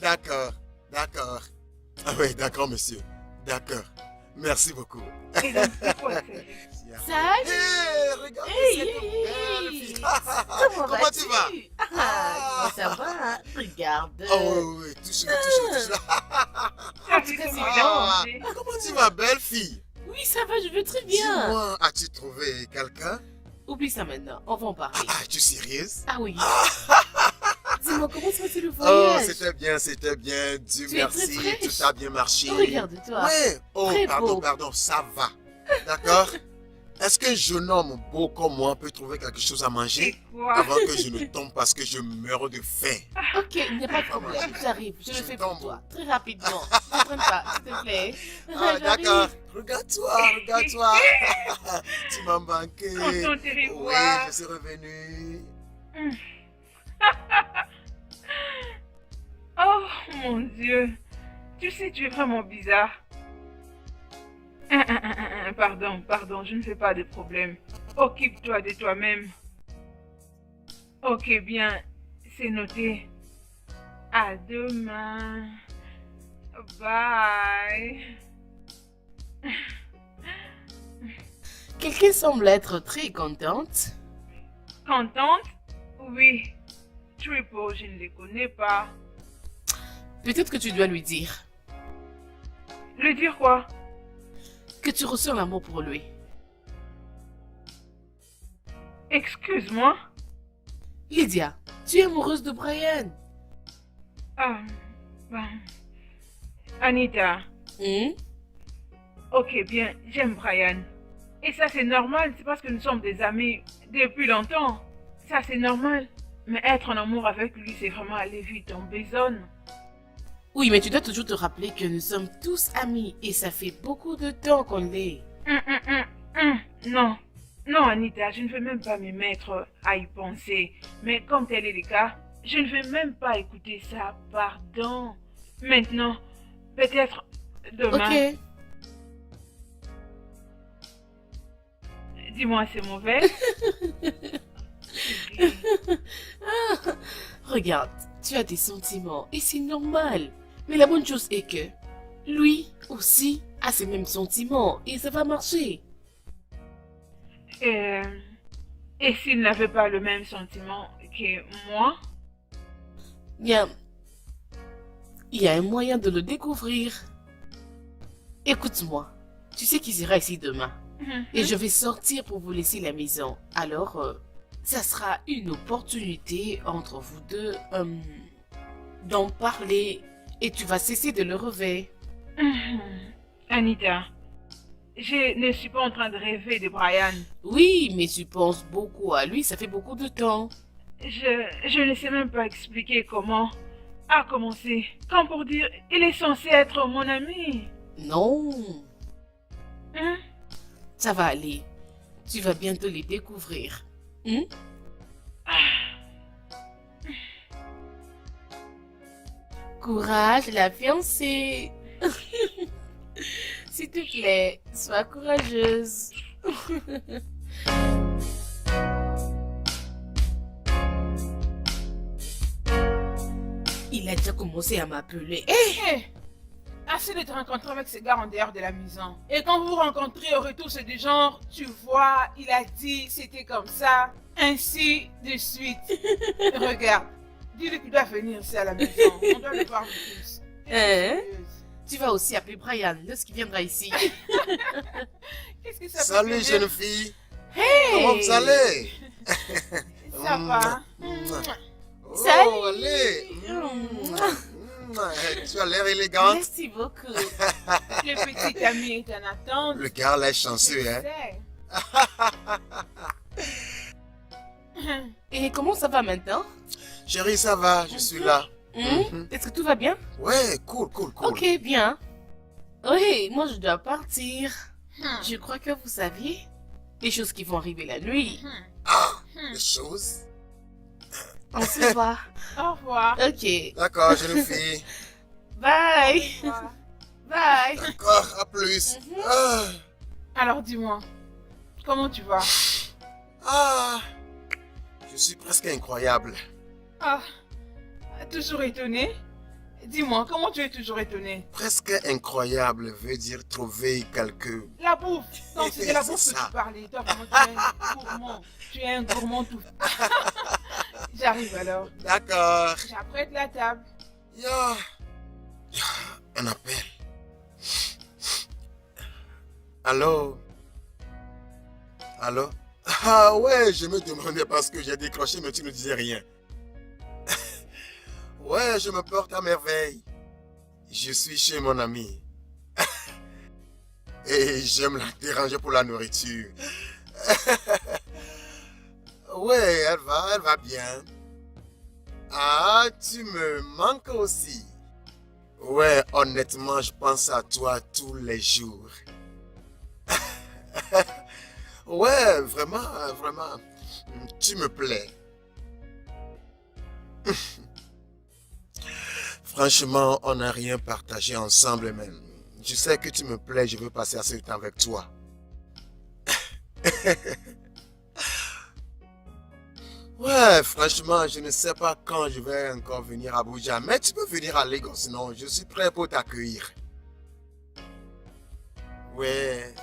D'accord. Ah oui, d'accord, monsieur. D'accord. Merci beaucoup. Et donc, c'est quoi ça? Salut. Hey, regarde Hey, cette hey, belle hey. fille. Comment Comment tu vas? Ça va. Regarde. Oh oui, touche-le. Ça, tout c'est cas, comme c'est Ah, dérangé. comment tu vas, belle fille? Oui, ça va, je vais très bien. Dis-moi, as-tu trouvé quelqu'un? Oublie ça maintenant, on va en parler. Ah, es-tu sérieuse? Ah oui. Dis-moi, comment se passait le Oh, voyage? c'était bien. Dieu Tu es très merci, fraîche. tout a bien marché. Regarde-toi. Ouais. Oh, Très beau. pardon, ça va. D'accord? Est-ce qu'un jeune homme beau comme moi peut trouver quelque chose à manger Et quoi? avant que je ne tombe parce que je meurs de faim? Ok, il n'y a pas de problème. J'arrive, je le Je fais pour tombe. toi. Très rapidement. Ne prenne pas, s'il te plaît. Ah, J'arrive. d'accord. Regarde-toi. Tu m'as manqué. Content de te Oui, revoir. je suis revenu. Oh mon Dieu. Tu sais, tu es vraiment bizarre. Pardon, je ne fais pas de problème. Occupe-toi de toi-même. Ok, bien, c'est noté. À demain. Bye. Quelqu'un semble être très contente. Contente? Oui. Triple, je ne les connais pas. Peut-être que tu dois lui dire Le dire quoi? que tu ressens l'amour pour lui. Excuse-moi. Lydia, tu es amoureuse de Brian. Ah, ben... Anita. Hmm? Ok, bien, j'aime Brian. Et ça, c'est normal, c'est parce que nous sommes des amis depuis longtemps. Ça, c'est normal. Mais être en amour avec lui, c'est vraiment aller vite en besogne. Oui, mais tu dois toujours te rappeler que nous sommes tous amis et ça fait beaucoup de temps qu'on l'est. Non. Non, Anita, je ne veux même pas me mettre à y penser. Mais comme tel est le cas, je ne veux même pas écouter ça. Pardon. Maintenant, peut-être demain. Ok. Dis-moi, c'est mauvais? Regarde, tu as des sentiments et c'est normal. Mais la bonne chose est que lui aussi a ces mêmes sentiments et ça va marcher. Et s'il n'avait pas le même sentiment que moi? Bien, il y a un moyen de le découvrir. Écoute-moi, tu sais qu'il sera ici demain et je vais sortir pour vous laisser la maison. Alors, ça sera une opportunité entre vous deux d'en parler et tu vas cesser de le rêver. Anita, je ne suis pas en train de rêver de Brian. Oui, mais tu penses beaucoup à lui, ça fait beaucoup de temps. Je ne sais même pas expliquer comment a commencé. Comme pour dire, il est censé être mon ami. Non, Hein? ça va aller. Tu vas bientôt les découvrir. Hmm? Courage, la fiancée. S'il te plaît, sois courageuse. Il a déjà commencé à m'appeler. Hé, assez de te rencontrer avec ces gars en dehors de la maison. Et quand vous vous rencontrez au retour, c'est du genre, tu vois, il a dit, c'était comme ça, ainsi de suite. Regarde, dis-lui qu'il doit venir ici à la maison. On doit le voir de plus. Hein? Tu vas aussi appeler Brian lorsqu'il viendra ici. Qu'est-ce que ça peut Salut, te jeune dire? fille. Hey! Comment vous allez? Ça va. Oh, Salut. allez. Tu as l'air élégante. Merci beaucoup. Le petit ami est en attente. Le gars là est chanceux, hein. Et comment ça va maintenant? Chérie, ça va, je suis là. Est-ce que tout va bien? Ouais, cool. Ok, bien. Oui, moi je dois partir. Je crois que vous saviez les choses qui vont arriver la nuit. Ah, des choses. On se voit. Au revoir. Ok. D'accord, jeune fille. Bye. Au revoir. Bye. D'accord, à plus. Ah, Alors dis-moi, comment tu vas? ah, je suis presque incroyable. Ah, toujours étonné? Dis-moi, comment tu es toujours étonné? Presque incroyable veut dire trouver quelque... La bouffe. Donc c'est de la C'est bouffe que ça. tu parlais. Toi vraiment tu es un gourmand. Tu es un gourmand tout. J'arrive alors. D'accord. J'apprête la table. Ya, un appel. Allô? Allô? Ah ouais, je me demandais parce que j'ai décroché, mais tu ne disais rien. Ouais, je me porte à merveille. Je suis chez mon ami. Et j'aime la déranger pour la nourriture. Ouais, elle va bien. Ah, tu me manques aussi. Ouais, honnêtement, je pense à toi tous les jours. Ouais, vraiment, tu me plais. Franchement, on n'a rien partagé ensemble même. Je sais que tu me plais, je veux passer assez de temps avec toi. Ouais, franchement, je ne sais pas quand je vais encore venir à Abuja, mais tu peux venir à Lagos, sinon je suis prêt pour t'accueillir. Ouais.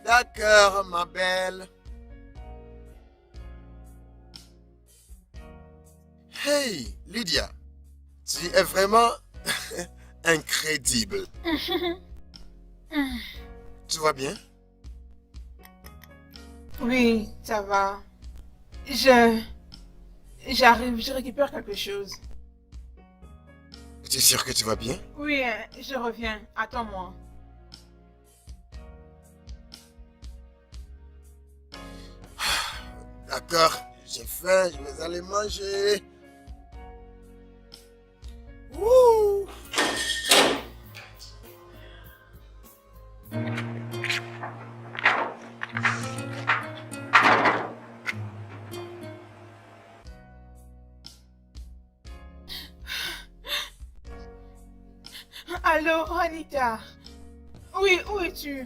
D'accord, ma belle. Hey, Lydia, tu es vraiment incroyable. Tu vas bien? Oui, ça va. J'arrive, je récupère quelque chose. Tu es sûr que tu vas bien? Oui, je reviens. Attends-moi. D'accord, j'ai faim, je vais aller manger. Wouh! Allô, Anita. Oui, où es-tu?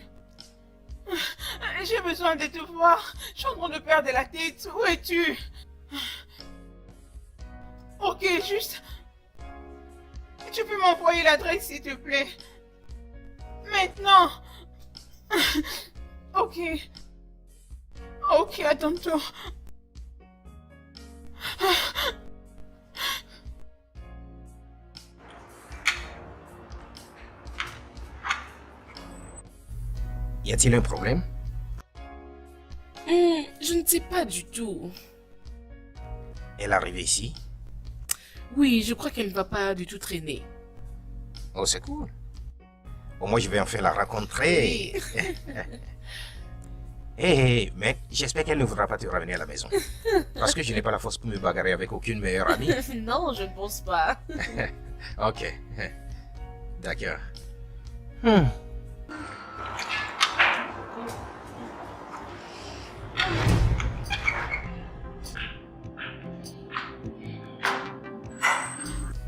J'ai besoin de te voir. Je suis en train de perdre la tête. Où es-tu? Ok, juste... Tu peux m'envoyer l'adresse, s'il te plaît? Maintenant. Ok. Ok, à tantôt. Y a-t-il un problème? Je ne sais pas du tout. Elle est arrivée ici? Oui, je crois qu'elle ne va pas du tout traîner. Oh, c'est cool. Au moins, je vais enfin la rencontrer. Oui. Hé, mec, j'espère qu'elle ne voudra pas te ramener à la maison. Parce que je n'ai pas la force pour me bagarrer avec aucune meilleure amie. Non, je ne pense pas. Ok. D'accord.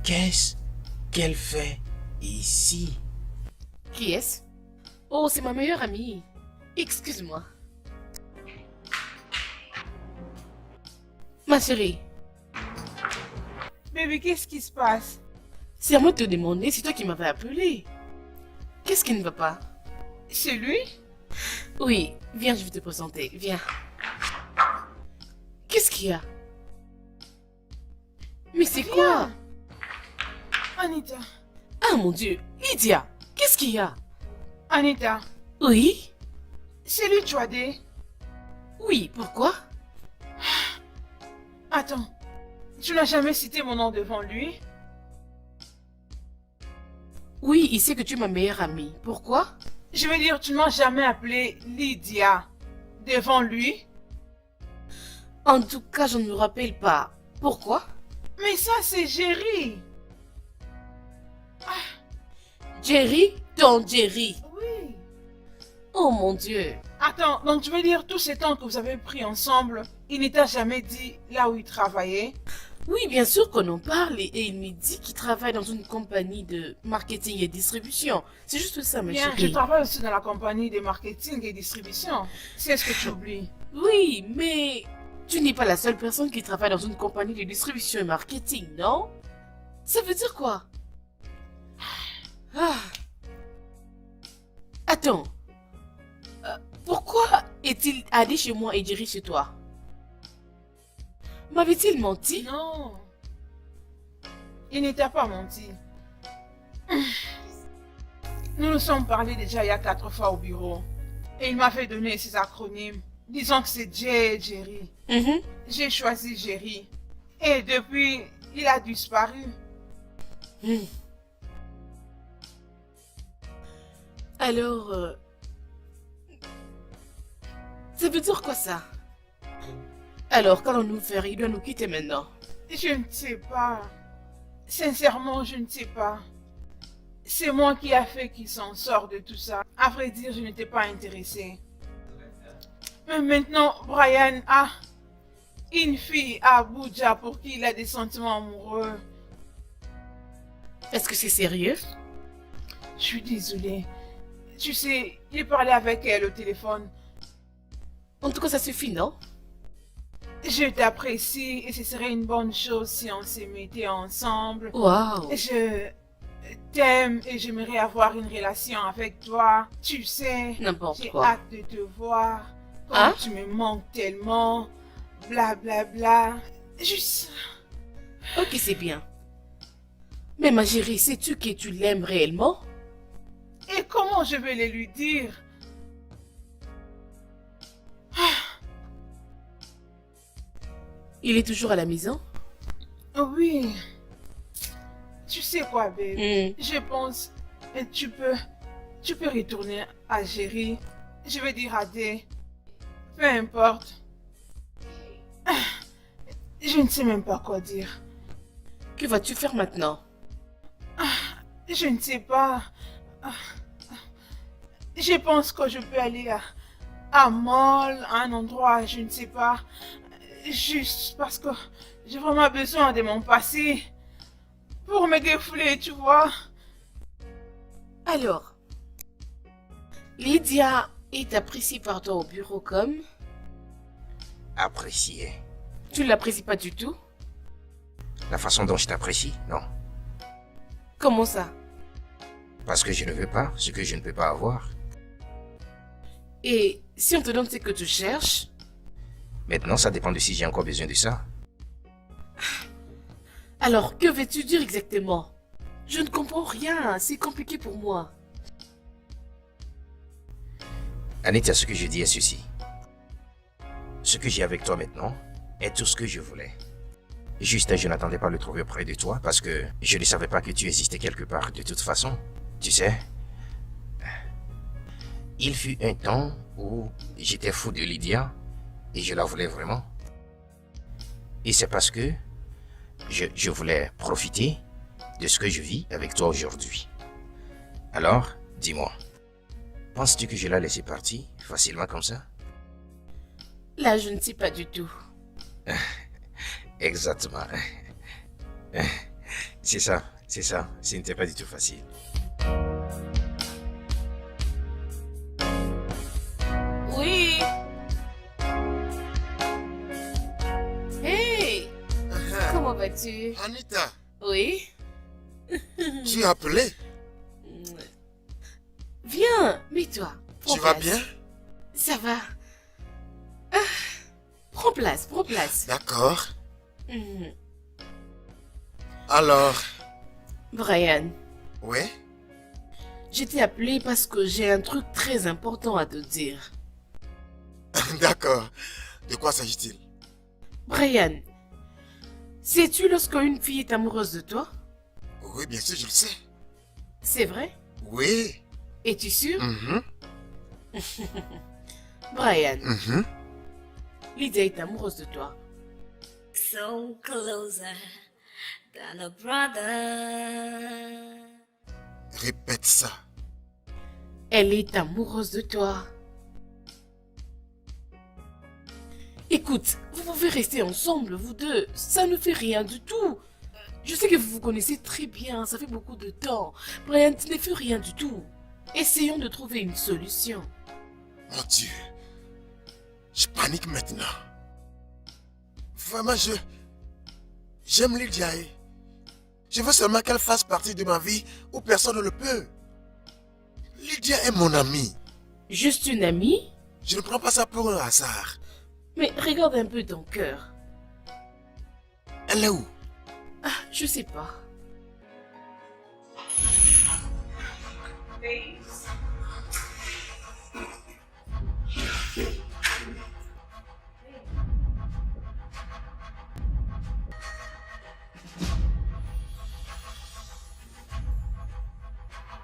Qu'est-ce qu'elle fait ici? Qui est-ce? Oh, c'est ma meilleure amie. Excuse-moi. Ma chérie, Baby, qu'est-ce qui se passe? c'est à moi de te demander, c'est toi qui m'avais appelé. Qu'est-ce qui ne va pas? C'est lui? Oui, viens, je vais te présenter. Viens. Qu'est-ce qu'il y a? Mais c'est quoi? Anita. Ah mon Dieu, Lydia, qu'est-ce qu'il y a? Anita, Oui? c'est lui Chouadé. Oui, pourquoi? Attends, tu n'as jamais cité mon nom devant lui? Oui, il sait que tu es ma meilleure amie. Pourquoi? Je veux dire, tu ne m'as jamais appelé Lydia devant lui? En tout cas, je ne me rappelle pas. Pourquoi? Mais ça, c'est Jerry. Jerry? Ton Jerry. Oui. Oh mon Dieu. Attends, donc tu veux dire tous ces temps que vous avez pris ensemble, il ne t'a jamais dit là où il travaillait? Oui, bien sûr qu'on en parle et il me dit qu'il travaille dans une compagnie de marketing et distribution. C'est juste ça, ma Bien, je chérie. travaille aussi dans la compagnie de marketing et distribution. C'est ce que tu oublies. Oui, mais tu n'es pas la seule personne qui travaille dans une compagnie de distribution et marketing, non? Ça veut dire quoi? Ah. Attends. Pourquoi est-il allé chez moi et Jerry chez toi? M'avait-il menti? Non. Il ne t'a pas menti. Nous nous sommes parlé déjà il y a 4 fois au bureau. Et il m'a fait donner ses acronymes. Disons que c'est Jay et Jerry. Mhm. J'ai choisi Jerry. Et depuis, il a disparu. Hmm. Alors, ça veut dire quoi ça? Alors, qu'allons-nous faire? Il doit nous quitter maintenant. Je ne sais pas. Sincèrement, je ne sais pas. C'est moi qui a fait qu'il s'en sort de tout ça. À vrai dire, je n'étais pas intéressée. Mais maintenant, Brian a une fille à Abuja pour qui il a des sentiments amoureux. Est-ce que c'est sérieux? Je suis désolée. Tu sais, il parlait avec elle au téléphone. En tout cas, ça suffit, non? Je t'apprécie et ce serait une bonne chose si on se mettait ensemble. Waouh! Je t'aime et j'aimerais avoir une relation avec toi. Tu sais, N'importe j'ai quoi. hâte de te voir. Comme Hein? tu me manques tellement. Bla bla bla. Juste. Ok, c'est bien. Mais ma chérie, sais-tu que tu l'aimes réellement? Et comment je vais le lui dire? Il est toujours à la maison? Oui. Tu sais quoi, babe? Hmm. Je pense que tu peux retourner à Jerry. Je vais dire à Day. Peu importe. Je ne sais même pas quoi dire. Que vas-tu faire maintenant? Je ne sais pas. Je pense que je peux aller à Mall, à un endroit, je ne sais pas. Juste parce que j'ai vraiment besoin de mon passé. Pour me défouler, tu vois. Alors, Lydia est appréciée par toi au bureau comme... Apprécier. Tu ne l'apprécies pas du tout? La façon dont je t'apprécie, non. Comment ça? Parce que je ne veux pas ce que je ne peux pas avoir. Et si on te donne ce que tu cherches? Maintenant, ça dépend de si j'ai encore besoin de ça. Alors, que veux-tu dire exactement? Je ne comprends rien, c'est compliqué pour moi. Anita, ce que je dis est ceci. Ce que j'ai avec toi maintenant est tout ce que je voulais. Juste, je n'attendais pas à le trouver près de toi parce que je ne savais pas que tu existais quelque part de toute façon. Tu sais, il fut un temps où j'étais fou de Lydia et je la voulais vraiment. Et c'est parce que je voulais profiter de ce que je vis avec toi aujourd'hui. Alors, dis-moi, penses-tu que je la laisser partir facilement comme ça? Là, je ne sais pas du tout. Exactement. C'est ça, c'est ça. Ce n'était pas du tout facile. Oui. Hey, comment vas-tu? Anita, Oui. tu as appelé? Viens, mets-toi. Prends Tu vas place. bien? Ça va. Ah, prends place, prends place. D'accord. Mhm. Alors, Brian, oui? je t'ai appelé parce que j'ai un truc très important à te dire. D'accord. De quoi s'agit-il? Brian, sais-tu lorsque une fille est amoureuse de toi? Oui, bien sûr, je le sais. C'est vrai? Oui. Es-tu sûr? Mhm, Brian, mhm. Lydia est amoureuse de toi. So closer than a brother. Répète ça. Elle est amoureuse de toi. Écoute, vous pouvez rester ensemble, vous deux. Ça ne fait rien du tout. Je sais que vous vous connaissez très bien, ça fait beaucoup de temps. Brian, tu ne fais rien du tout. Essayons de trouver une solution. Mon Dieu. Je panique maintenant. Vraiment, j'aime Lydia. Je veux seulement qu'elle fasse partie de ma vie où personne ne le peut. Lydia est mon amie. Juste une amie? Je ne prends pas ça pour un hasard. Mais regarde un peu ton cœur. Elle est où? Ah, je sais pas.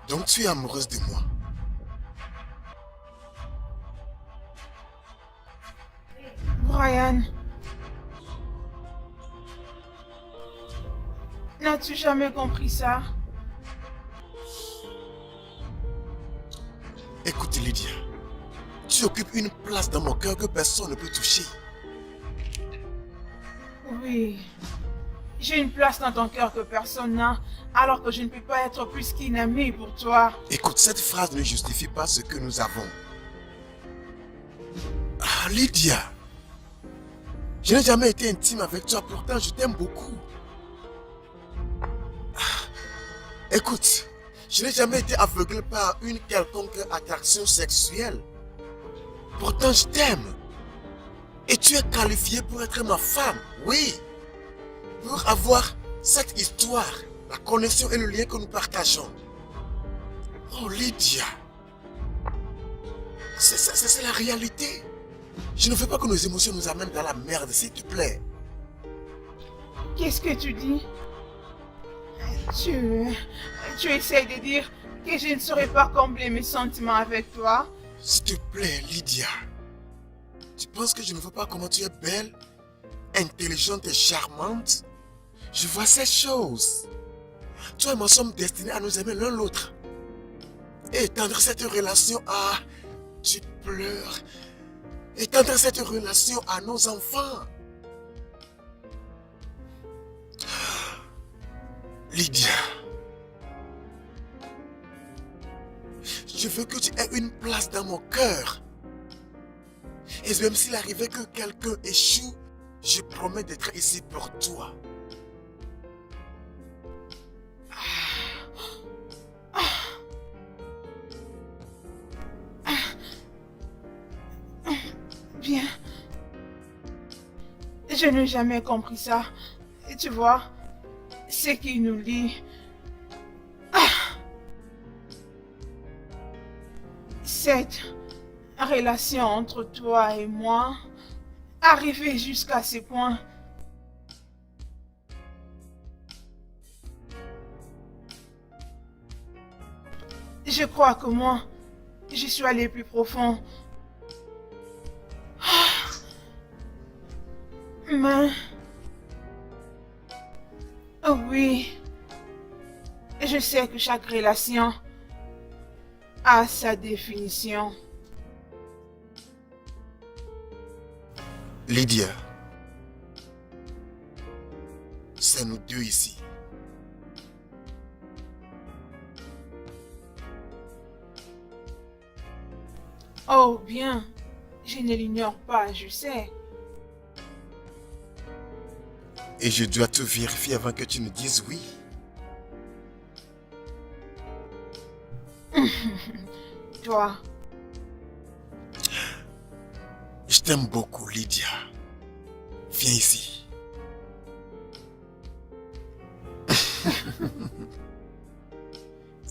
Donc tu es amoureuse de moi. Brian. N'as-tu jamais compris ça? Écoute Lydia, tu occupes une place dans mon cœur que personne ne peut toucher. Oui. J'ai une place dans ton cœur que personne n'a, alors que je ne peux pas être plus qu'une amie pour toi. Écoute, cette phrase ne justifie pas ce que nous avons. Ah, Lydia, je n'ai jamais été intime avec toi, pourtant je t'aime beaucoup. Ah, écoute, je n'ai jamais été aveuglé par une quelconque attraction sexuelle. Pourtant je t'aime. Et tu es qualifiée pour être ma femme, oui. Pour avoir cette histoire, la connexion et le lien que nous partageons. Oh Lydia, c'est la réalité. Je ne veux pas que nos émotions nous amènent dans la merde, s'il te plaît. Qu'est-ce que tu dis? Tu essaies de dire que je ne saurais pas combler mes sentiments avec toi? S'il te plaît, Lydia. Tu penses que je ne vois pas comment tu es belle, intelligente et charmante? Je vois ces choses. Toi et moi sommes destinés à nous aimer l'un l'autre. Et étendre cette relation à... Tu pleures. Étendre cette relation à nos enfants. Lydia. Je veux que tu aies une place dans mon cœur. Et même s'il arrivait que quelqu'un échoue, je promets d'être ici pour toi. Bien. Je n'ai jamais compris ça. Et tu vois, ce qui nous lie... Cette relation entre toi et moi, arrivée jusqu'à ce point, je crois que moi, je suis allé plus profond. Mais... Oh oui, je sais que chaque relation a sa définition. Lydia, c'est nous deux ici. Oh, bien. Je ne l'ignore pas, je sais. Et je dois tout vérifier avant que tu ne dises oui. Toi, Je t'aime beaucoup, Lydia. Viens ici.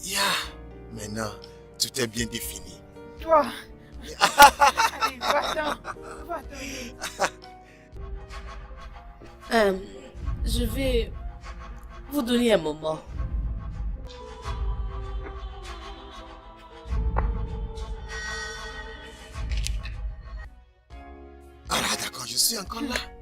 Ya, maintenant, tout est bien défini. toi. Allez, va-t'en. Va-t'en. Je vais vous donner un moment. Ah là, d'accord, je suis encore là.